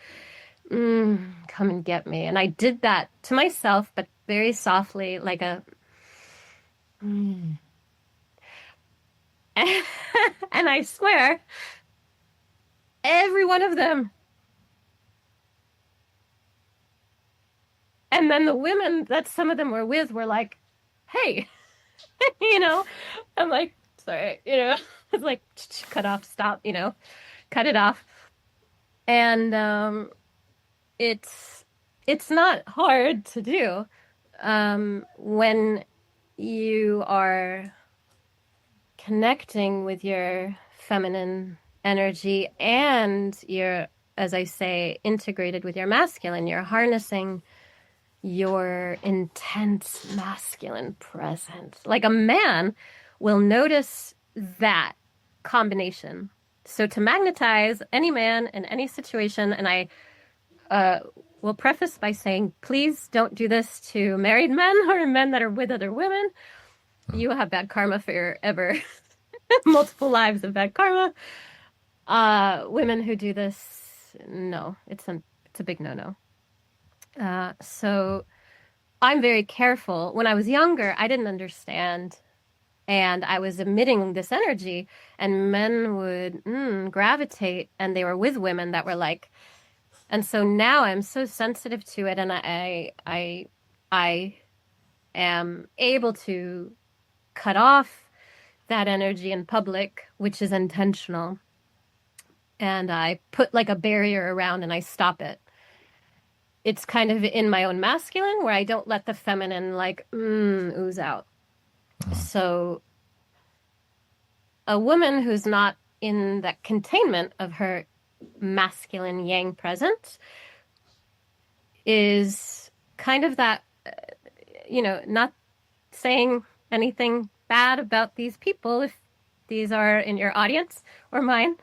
Come and get me. And I did that to myself, but very softly, like a, mm. And I swear, every one of them. And then the women that some of them were with were like, hey, I'm like, sorry, it's like, cut off, stop, cut it off. And it's not hard to do when you are connecting with your feminine energy and you're, as I say, integrated with your masculine. You're harnessing your intense masculine presence. Like a man will notice that combination. So to magnetize any man in any situation, and I will preface by saying, please don't do this to married men or men that are with other women. You have bad karma forever. Multiple lives of bad karma. Women who do this, no, it's a big no-no. So I'm very careful. When I was younger, I didn't understand. And I was emitting this energy, and men would gravitate, and they were with women that were like, and so now I'm so sensitive to it, and I am able to cut off that energy in public, which is intentional. And I put like a barrier around and I stop it. It's kind of in my own masculine where I don't let the feminine like ooze out. So a woman who's not in that containment of her masculine yang presence is kind of that, not saying anything bad about these people if these are in your audience or mine.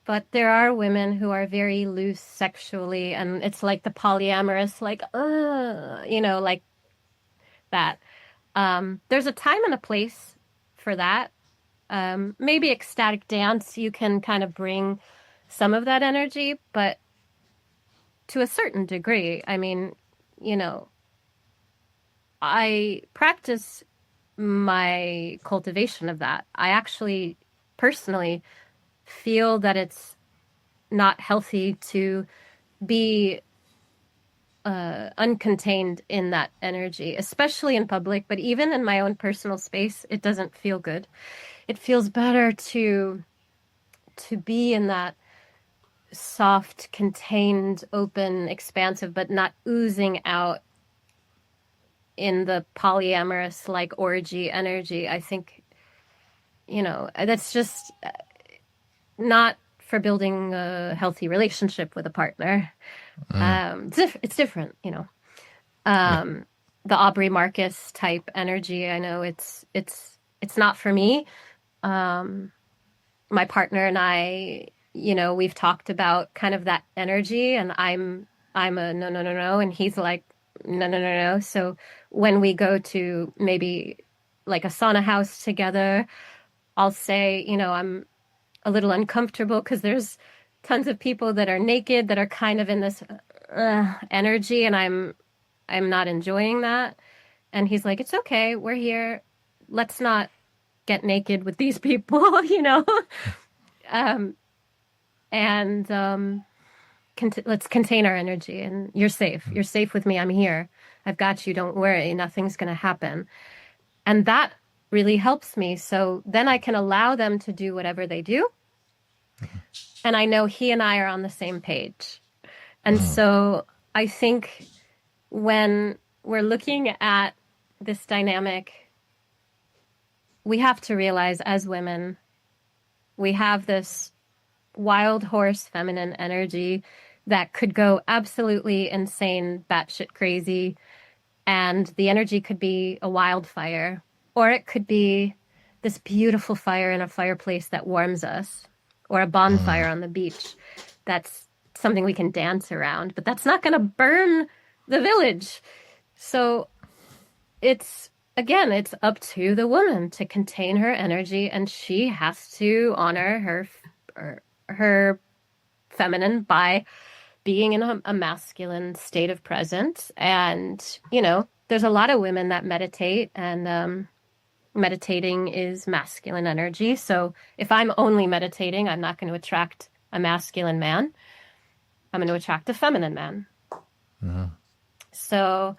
But there are women who are very loose sexually, and it's like the polyamorous, like, like that. There's a time and a place for that. Maybe ecstatic dance, you can kind of bring some of that energy, but to a certain degree. I mean, I practice my cultivation of that. I actually personally feel that it's not healthy to be uncontained in that energy, especially in public, but even in my own personal space, it doesn't feel good. It feels better to be in that soft, contained, open, expansive, but not oozing out in the polyamorous, like orgy energy. I think, that's just not for building a healthy relationship with a partner. It's different, the Aubrey Marcus type energy. I know it's not for me. My partner and I, we've talked about kind of that energy, and I'm a no, and he's like no. So when we go to maybe like a sauna house together, I'll say, I'm a little uncomfortable because there's tons of people that are naked that are kind of in this energy, and I'm not enjoying that. And he's like, it's okay, we're here, let's not get naked with these people, let's contain our energy, and you're safe with me, I'm here, I've got you, don't worry, nothing's gonna happen. And that really helps me. So then I can allow them to do whatever they do. And I know he and I are on the same page. And so I think when we're looking at this dynamic, we have to realize as women, we have this wild horse feminine energy that could go absolutely insane, batshit crazy. And the energy could be a wildfire, or it could be this beautiful fire in a fireplace that warms us, or a bonfire on the beach. That's something we can dance around, but that's not going to burn the village. So it's again, it's up to the woman to contain her energy, and she has to honor her feminine by being in a masculine state of presence. And, there's a lot of women that meditate, and meditating is masculine energy. So if I'm only meditating, I'm not going to attract a masculine man. I'm going to attract a feminine man. Mm-hmm. So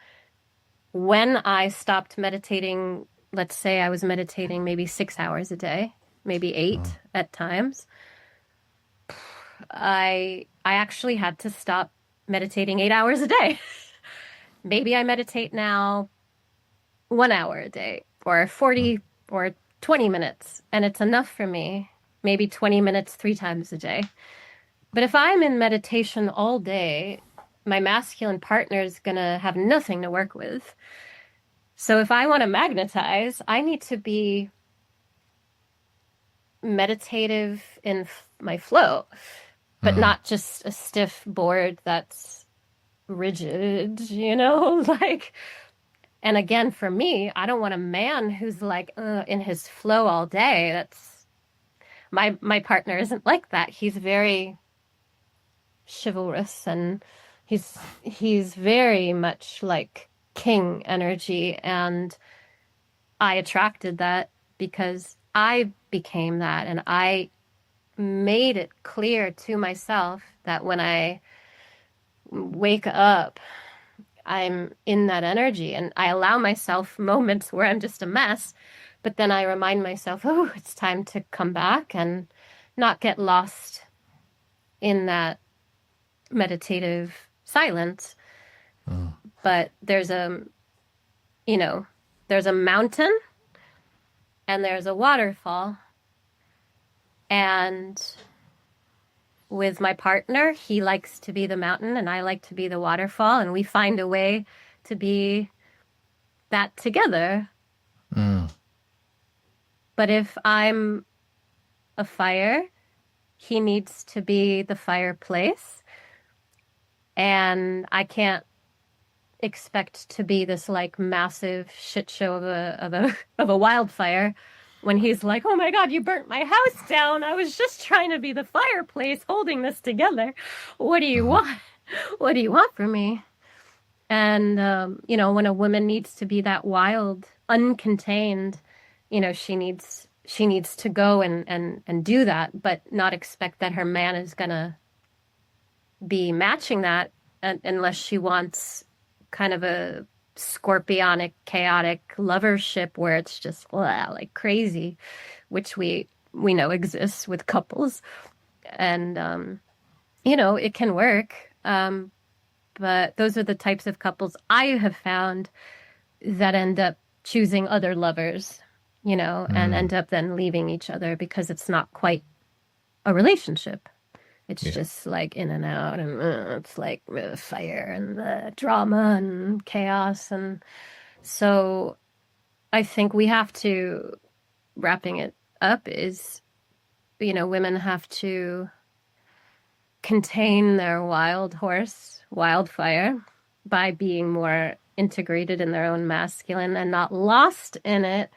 when I stopped meditating, let's say I was meditating maybe 6 hours a day, maybe 8 at times, I actually had to stop meditating 8 hours a day. Maybe I meditate now 1 hour a day, or 40 or 20 minutes, and it's enough for me. Maybe 20 minutes 3 times a day. But if I'm in meditation all day, my masculine partner is going to have nothing to work with. So if I want to magnetize, I need to be meditative in my flow, but not just a stiff board that's rigid, like. And again, for me, I don't want a man who's like in his flow all day. That's my partner isn't like that. He's very chivalrous, and he's very much like king energy, and I attracted that because I became that, and I made it clear to myself that when I wake up, I'm in that energy, and I allow myself moments where I'm just a mess, but then I remind myself, oh, it's time to come back and not get lost in that meditative silence. But there's there's a mountain and there's a waterfall. And with my partner, he likes to be the mountain and I like to be the waterfall, and we find a way to be that together. But if I'm a fire, he needs to be the fireplace, and I can't expect to be this like massive shit show of a wildfire when he's like, oh my God, you burnt my house down. I was just trying to be the fireplace holding this together. What do you want? What do you want from me? And, when a woman needs to be that wild, uncontained, she needs to go and do that, but not expect that her man is going to be matching that unless she wants kind of a scorpionic, chaotic lovership where it's just like crazy, which we know exists with couples. And, it can work. But those are the types of couples I have found that end up choosing other lovers, and end up then leaving each other because it's not quite a relationship. It's just like in and out, and it's like fire and drama and chaos. And so I think we have to, wrapping it up, is, women have to contain their wild horse, wildfire, by being more integrated in their own masculine and not lost in it,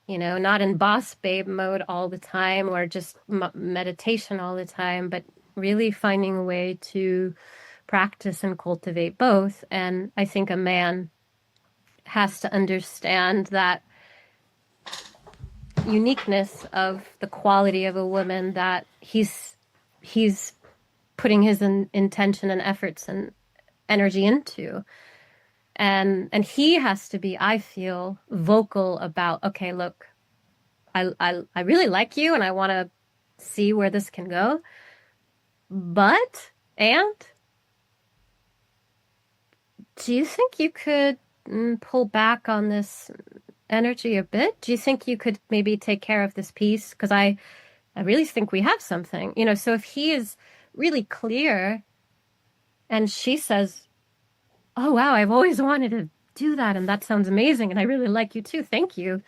not in boss babe mode all the time or just meditation all the time, but really finding a way to practice and cultivate both. And I think a man has to understand that uniqueness of the quality of a woman that he's putting his intention and efforts and energy into. And he has to be, I feel, vocal about, okay, look, I really like you and I want to see where this can go. But, and do you think you could pull back on this energy a bit? Do you think you could maybe take care of this piece? Because I really think we have something, so if he is really clear and she says, oh, wow, I've always wanted to do that, and that sounds amazing, and I really like you too, thank you.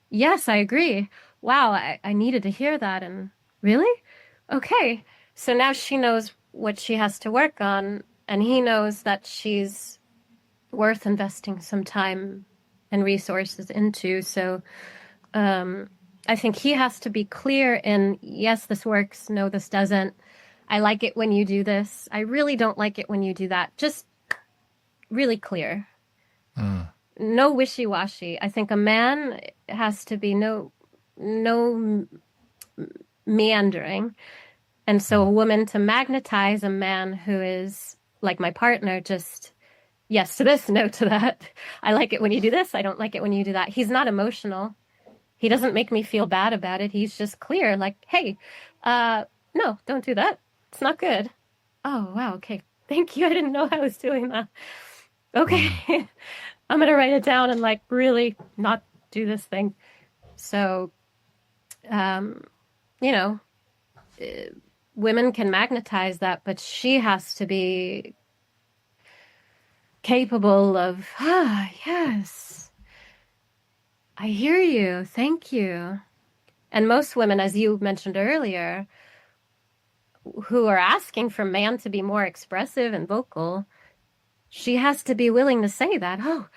Yes, I agree. Wow, I needed to hear that, and really? Okay. So now she knows what she has to work on, and he knows that she's worth investing some time and resources into. So I think he has to be clear in, yes, this works. No, this doesn't. I like it when you do this. I really don't like it when you do that. Just really clear. No wishy-washy. I think a man has to be no meandering. And so a woman to magnetize a man who is like my partner, just yes to this, no to that. I like it when you do this. I don't like it when you do that. He's not emotional. He doesn't make me feel bad about it. He's just clear, like, hey, no, don't do that. It's not good. Oh, wow. Okay. Thank you. I didn't know I was doing that. Okay. I'm going to write it down and like really not do this thing. So, you know, women can magnetize that, but she has to be capable of, yes, I hear you. Thank you. And most women, as you mentioned earlier, who are asking for man to be more expressive and vocal, she has to be willing to say that. Oh,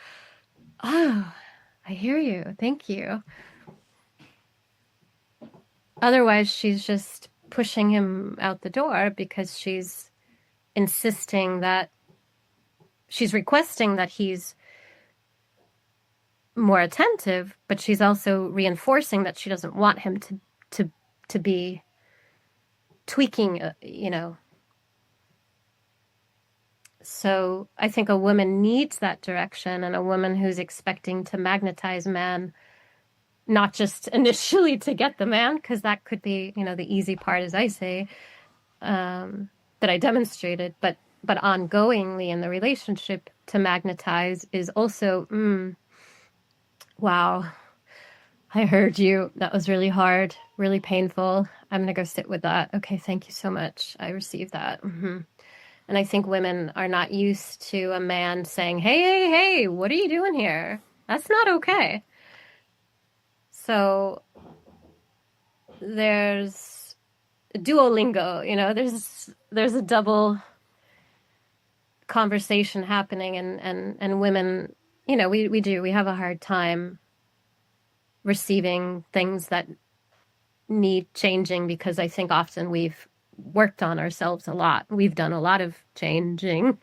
I hear you. Thank you. Otherwise, she's just pushing him out the door because she's insisting that she's requesting that he's more attentive, but she's also reinforcing that she doesn't want him to be tweaking, So I think a woman needs that direction, and a woman who's expecting to magnetize man, not just initially to get the man, because that could be, the easy part, as I say, that I demonstrated, but ongoingly in the relationship to magnetize is also, wow, I heard you. That was really hard, really painful. I'm going to go sit with that. Okay, thank you so much. I received that. And I think women are not used to a man saying, hey, what are you doing here? That's not okay. So there's Duolingo, there's a double conversation happening, and women, we have a hard time receiving things that need changing, because I think often we've worked on ourselves a lot. We've done a lot of changing.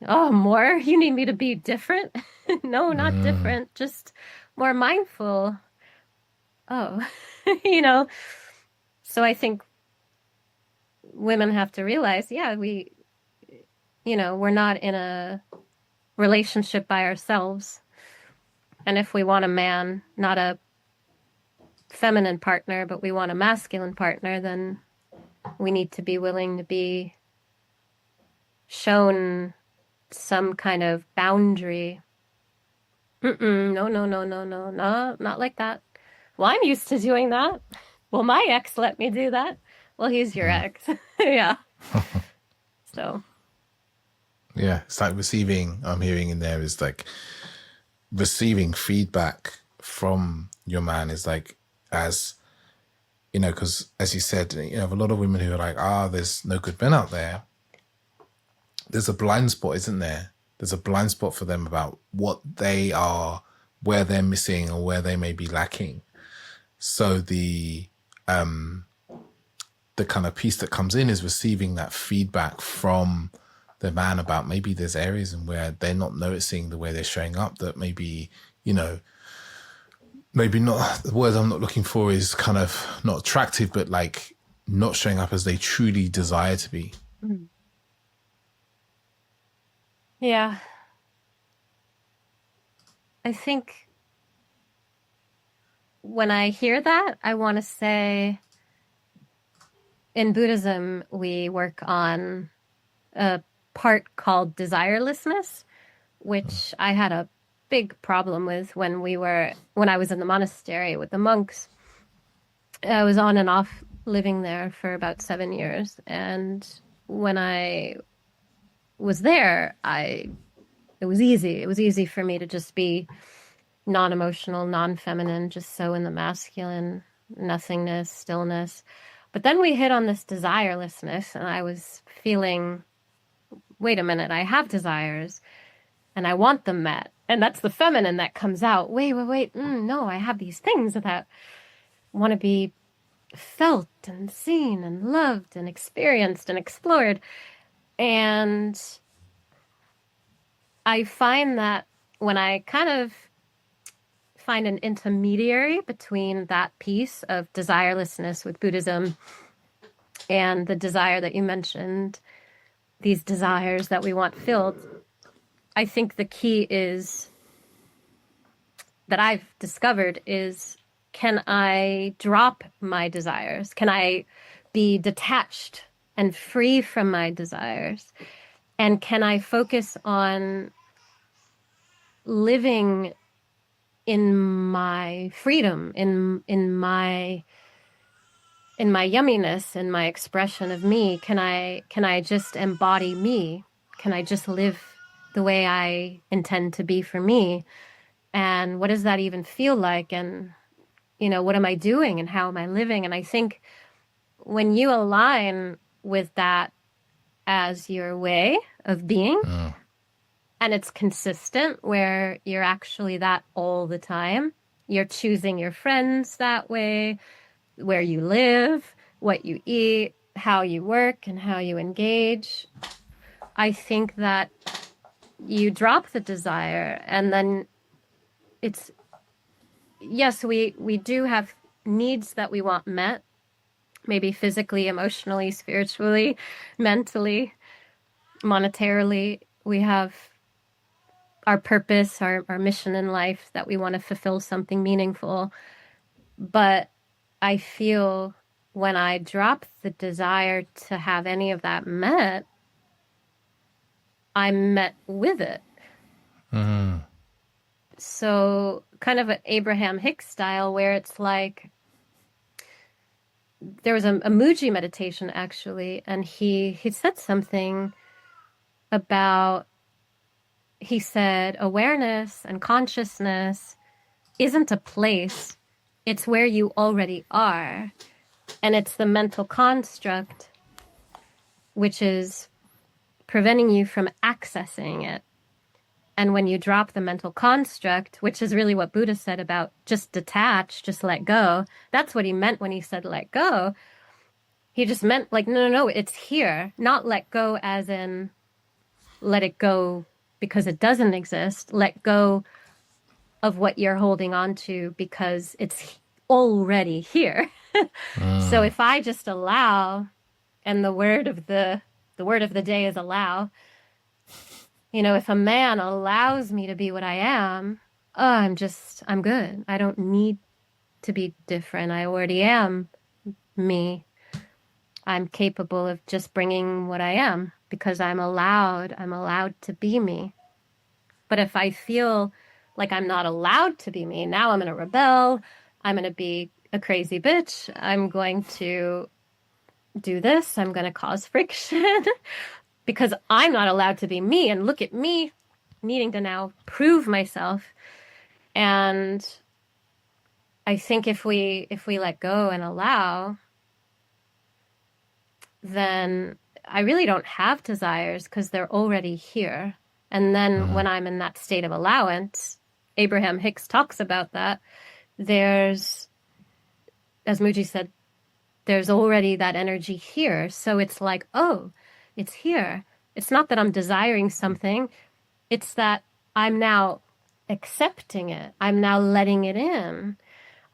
Oh, more? You need me to be different? No, not different. Just more mindful. Oh, So I think women have to realize, we're not in a relationship by ourselves. And if we want a man, not a feminine partner, but we want a masculine partner, then we need to be willing to be shown some kind of boundary. No, not like that. Well, I'm used to doing that. Well, my ex let me do that. Well, he's your ex. Yeah. So. Yeah, it's like receiving, I'm hearing in there is like receiving feedback from your man is like, as because as you said, a lot of women who are like, there's no good men out there. There's a blind spot, isn't there? There's a blind spot for them about what they are, where they're missing, or where they may be lacking. So the kind of piece that comes in is receiving that feedback from the man about maybe there's areas in where they're not noticing the way they're showing up, that maybe, maybe not, the word I'm not looking for is kind of not attractive, but like not showing up as they truly desire to be. Yeah. I think when I hear that, I want to say, in Buddhism, we work on a part called Desirelessness, which I had a big problem with when I was in the monastery with the monks. I was on and off living there for about 7 years. And when I was there, it was easy. It was easy for me to just be non-emotional, non-feminine, just so in the masculine, nothingness, stillness. But then we hit on this desirelessness, and I was feeling, wait a minute, I have desires and I want them met. And that's the feminine that comes out. Wait. No, I have these things that want to be felt and seen and loved and experienced and explored. And I find that when I kind of find an intermediary between that piece of desirelessness with Buddhism and the desire that you mentioned, these desires that we want filled, I think the key is that I've discovered is, can I drop my desires? Can I be detached and free from my desires? And can I focus on living in my freedom, in my yumminess, in my expression of me? Can I just embody me? Can I just live the way I intend to be for me? And what does that even feel like? And, what am I doing and how am I living? And I think when you align with that as your way of being, and it's consistent where you're actually that all the time, you're choosing your friends that way, where you live, what you eat, how you work, and how you engage, I think that you drop the desire. And then it's, yes, we do have needs that we want met, maybe physically, emotionally, spiritually, mentally, monetarily. We have our purpose, our mission in life, that we want to fulfill something meaningful. But I feel when I drop the desire to have any of that met, I'm met with it. So kind of an Abraham Hicks style, where it's like, there was a Muji meditation actually, and he said something about, he said, awareness and consciousness isn't a place, it's where you already are. And it's the mental construct which is preventing you from accessing it. And when you drop the mental construct, which is really what Buddha said about just detach, just let go, that's what he meant when he said let go. He just meant like, no, it's here. Not let go as in let it go because it doesn't exist. Let go of what you're holding on to because it's already here. So if I just allow, and the word of the day is allow. If a man allows me to be what I am, I'm good. I don't need to be different. I already am me. I'm capable of just bringing what I am because I'm allowed to be me. But if I feel like I'm not allowed to be me, now I'm going to rebel. I'm going to be a crazy bitch. I'm going to do this. I'm going to cause friction because I'm not allowed to be me. And look at me needing to now prove myself. And I think if we let go and allow, then I really don't have desires because they're already here. And then when I'm in that state of allowance, Abraham Hicks talks about that. There's, as Muji said, there's already that energy here. So it's like, oh, it's here. It's not that I'm desiring something. It's that I'm now accepting it. I'm now letting it in.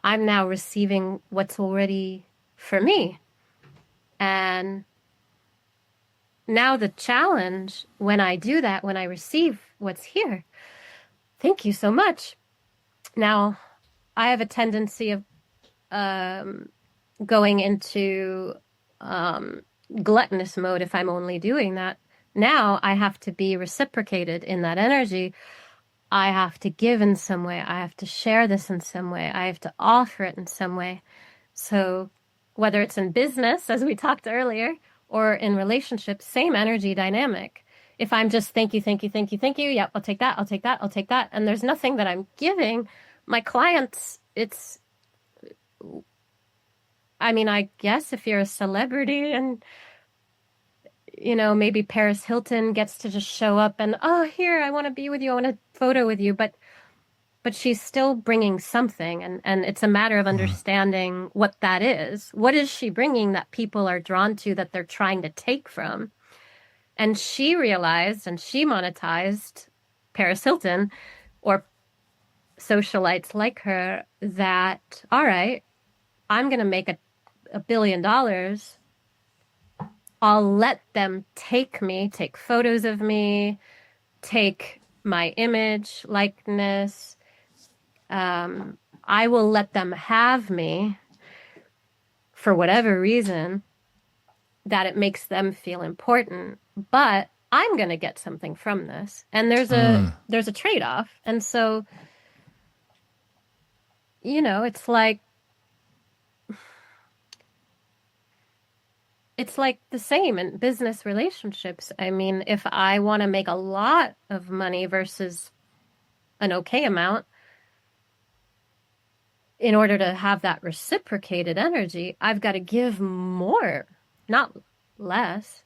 I'm now receiving what's already for me. And now the challenge when I do that, when I receive what's here, thank you so much. Now, I have a tendency of going into gluttonous mode if I'm only doing that. Now I have to be reciprocated in that energy. I have to give in some way. I have to share this in some way. I have to offer it in some way. So whether it's in business, as we talked earlier, or in relationships, same energy dynamic. If I'm just thank you, yep, I'll take that, and there's nothing that I'm giving, my clients, I guess if you're a celebrity and, maybe Paris Hilton gets to just show up and, oh, here, I want to be with you. I want to photo with you, but she's still bringing something, and it's a matter of understanding what that is. What is she bringing that people are drawn to, that they're trying to take from? And she realized, and she monetized, Paris Hilton or socialites like her, that, all right, I'm going to make $1 billion. I'll let them take me, take photos of me, take my image, likeness. I will let them have me for whatever reason that it makes them feel important, but I'm going to get something from this. And there's a trade-off. And so, you know, it's like the same in business relationships. I mean, if I want to make a lot of money versus an okay amount, in order to have that reciprocated energy, I've got to give more, not less.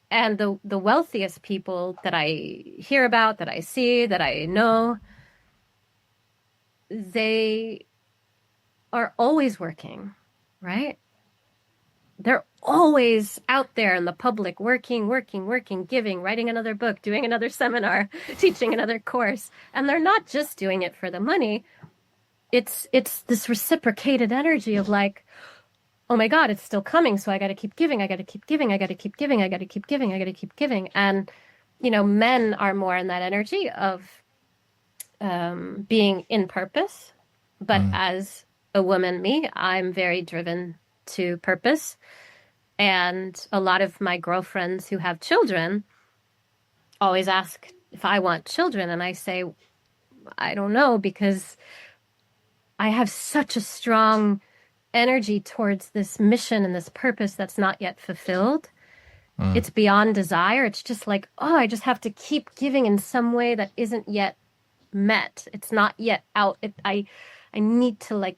And the wealthiest people that I hear about, that I see, that I know, they are always working, right? They're always out there in the public, working, giving, writing another book, doing another seminar, teaching another course. And they're not just doing it for the money. It's this reciprocated energy of like, oh my God, it's still coming. So I got to keep giving. I got to keep giving. I got to keep giving. I got to keep giving. I got to keep giving. And, you know, men are more in that energy of being in purpose. But as a woman, me, I'm very driven to purpose. And a lot of my girlfriends who have children always ask if I want children. And I say, I don't know, because I have such a strong energy towards this mission and this purpose that's not yet fulfilled. It's beyond desire. It's just like, oh, I just have to keep giving in some way that isn't yet met. It's not yet out. I need to like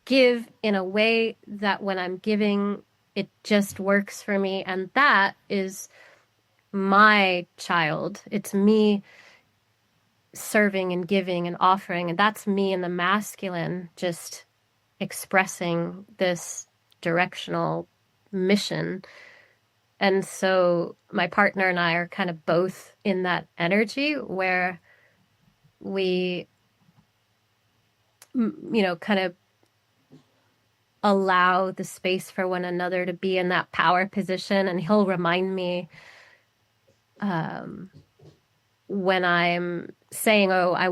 give in a way that when I'm giving, it just works for me. And that is my child. It's me serving and giving and offering. And that's me in the masculine, just expressing this directional mission. And so my partner and I are kind of both in that energy where we, you know, kind of allow the space for one another to be in that power position. And he'll remind me when I'm saying, oh, I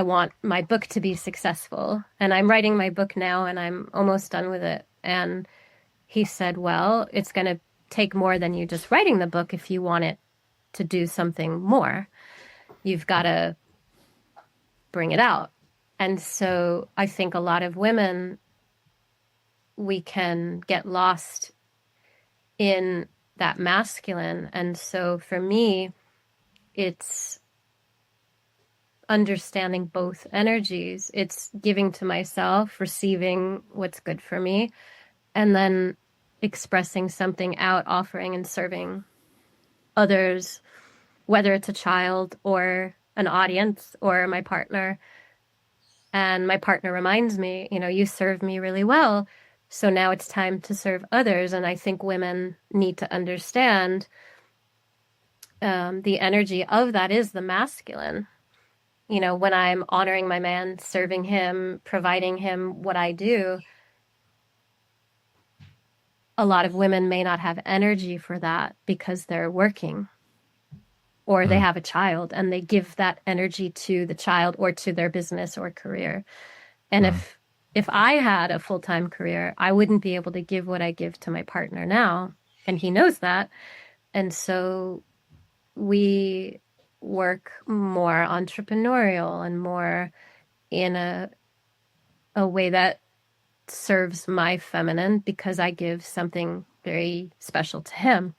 want my book to be successful. And I'm writing my book now and I'm almost done with it. And he said, well, it's going to take more than you just writing the book. If you want it to do something more, you've got to bring it out. And so I think a lot of women, we can get lost in that masculine. And so for me, it's understanding both energies. It's giving to myself, receiving what's good for me, and then expressing something out, offering and serving others, whether it's a child or an audience or my partner. And my partner reminds me, you know, you serve me really well, so now it's time to serve others. And I think women need to understand the energy of that is the masculine. You know, when I'm honoring my man, serving him, providing him what I do, a lot of women may not have energy for that because they're working or they have a child and they give that energy to the child or to their business or career. And if I had a full-time career, I wouldn't be able to give what I give to my partner now. And he knows that. And so we work more entrepreneurial and more in a way that serves my feminine because I give something very special to him.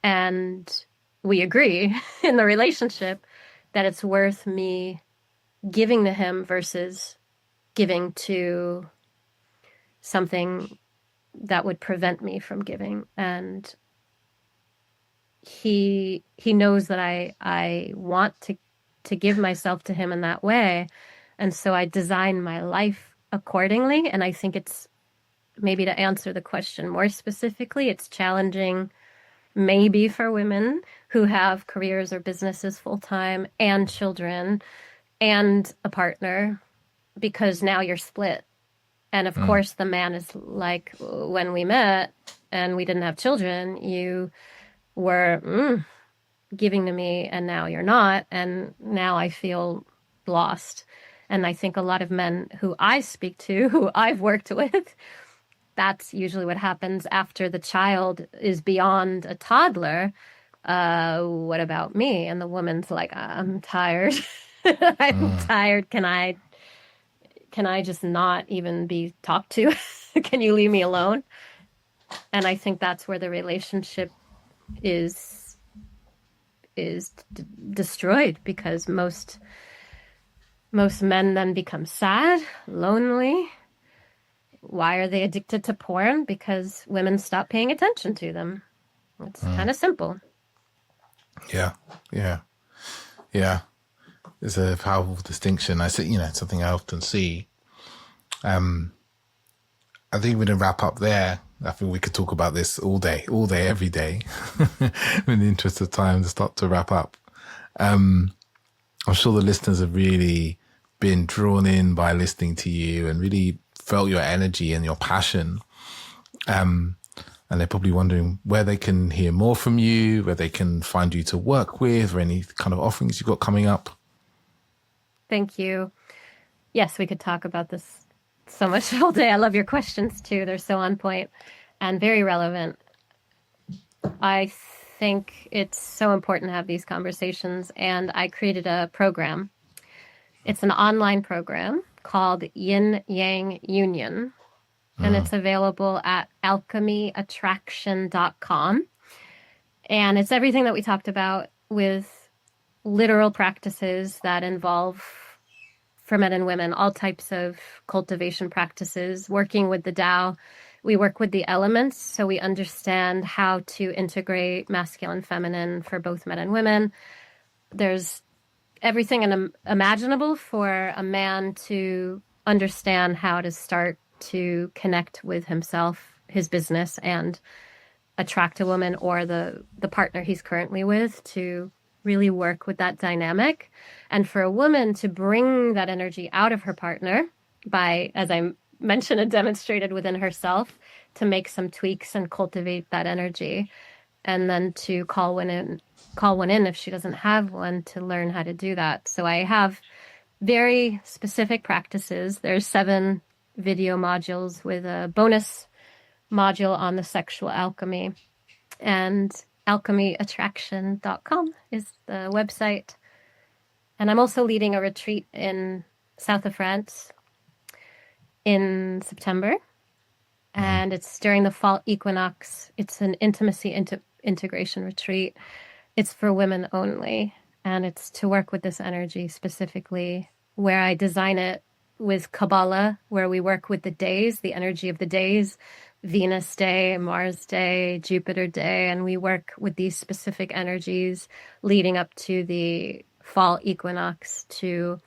And we agree in the relationship that it's worth me giving to him versus giving to something that would prevent me from giving. And he knows that I want to to give myself to him in that way. And so I design my life accordingly. And I think it's, maybe to answer the question more specifically, it's challenging maybe for women who have careers or businesses full-time and children and a partner, because now you're split. And of course, the man is like, when we met and we didn't have children, you were giving to me and now you're not. And now I feel lost. And I think a lot of men who I speak to, who I've worked with, that's usually what happens after the child is beyond a toddler. What about me? And the woman's like, I'm tired. I'm tired. Can I just not even be talked to? Can you leave me alone? And I think that's where the relationship is destroyed, because most men then become sad, lonely. Why are they addicted to porn? Because women stop paying attention to them. It's kind of simple. Yeah. It's a powerful distinction. I see, something I often see. I think we're going to wrap up there. I think we could talk about this all day, every day. In the interest of time, to start to wrap up. I'm sure the listeners have really been drawn in by listening to you and really felt your energy and your passion. And they're probably wondering where they can hear more from you, where they can find you to work with, or any kind of offerings you've got coming up. Thank you. Yes, we could talk about this so much all day. I love your questions too. They're so on point and very relevant. I think it's so important to have these conversations, and I created a program. It's an online program called Yin Yang Union, and it's available at alchemyattraction.com. And it's everything that we talked about, with literal practices that involve, for men and women, all types of cultivation practices, working with the Tao. We work with the elements, so we understand how to integrate masculine, feminine for both men and women. There's everything imaginable for a man to understand how to start to connect with himself, his business, and attract a woman or the partner he's currently with, to really work with that dynamic. And for a woman to bring that energy out of her partner by, as I mentioned and demonstrated within herself, to make some tweaks and cultivate that energy, and then to call one in if she doesn't have one, to learn how to do that. So I have very specific practices. There's 7 video modules with a bonus module on the sexual alchemy, and alchemyattraction.com is the website. And I'm also leading a retreat in south of France in September, and it's during the fall equinox. It's an intimacy integration retreat. It's for women only, and it's to work with this energy specifically, where I design it with Kabbalah, where we work with the days, the energy of the days, Venus day, Mars day, Jupiter day, and we work with these specific energies leading up to the fall equinox to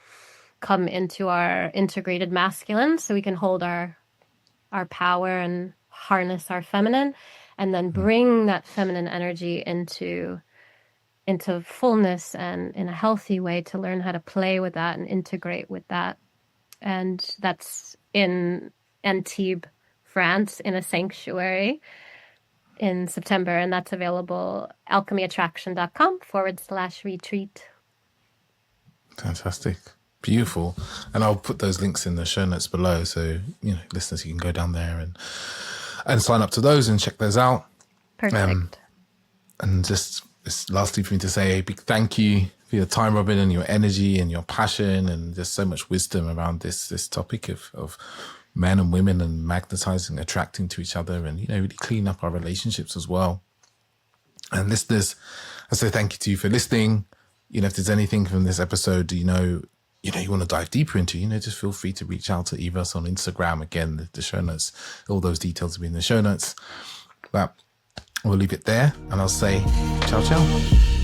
come into our integrated masculine, so we can hold our power and harness our feminine, and then bring that feminine energy into fullness and in a healthy way, to learn how to play with that and integrate with that. And that's in Antibes, France, in a sanctuary in September. And that's available alchemyattraction.com/retreat. Fantastic. Beautiful. And I'll put those links in the show notes below. So, listeners, you can go down there and sign up to those and check those out. Perfect. And just lastly for me to say a big thank you for your time, Robyn, and your energy and your passion, and just so much wisdom around this topic of men and women and magnetizing, attracting to each other, and, really clean up our relationships as well. And listeners, I say thank you to you for listening. If there's anything from this episode, you want to dive deeper into, just feel free to reach out to either us on Instagram. Again, the show notes, all those details will be in the show notes. But we'll leave it there, and I'll say ciao, ciao.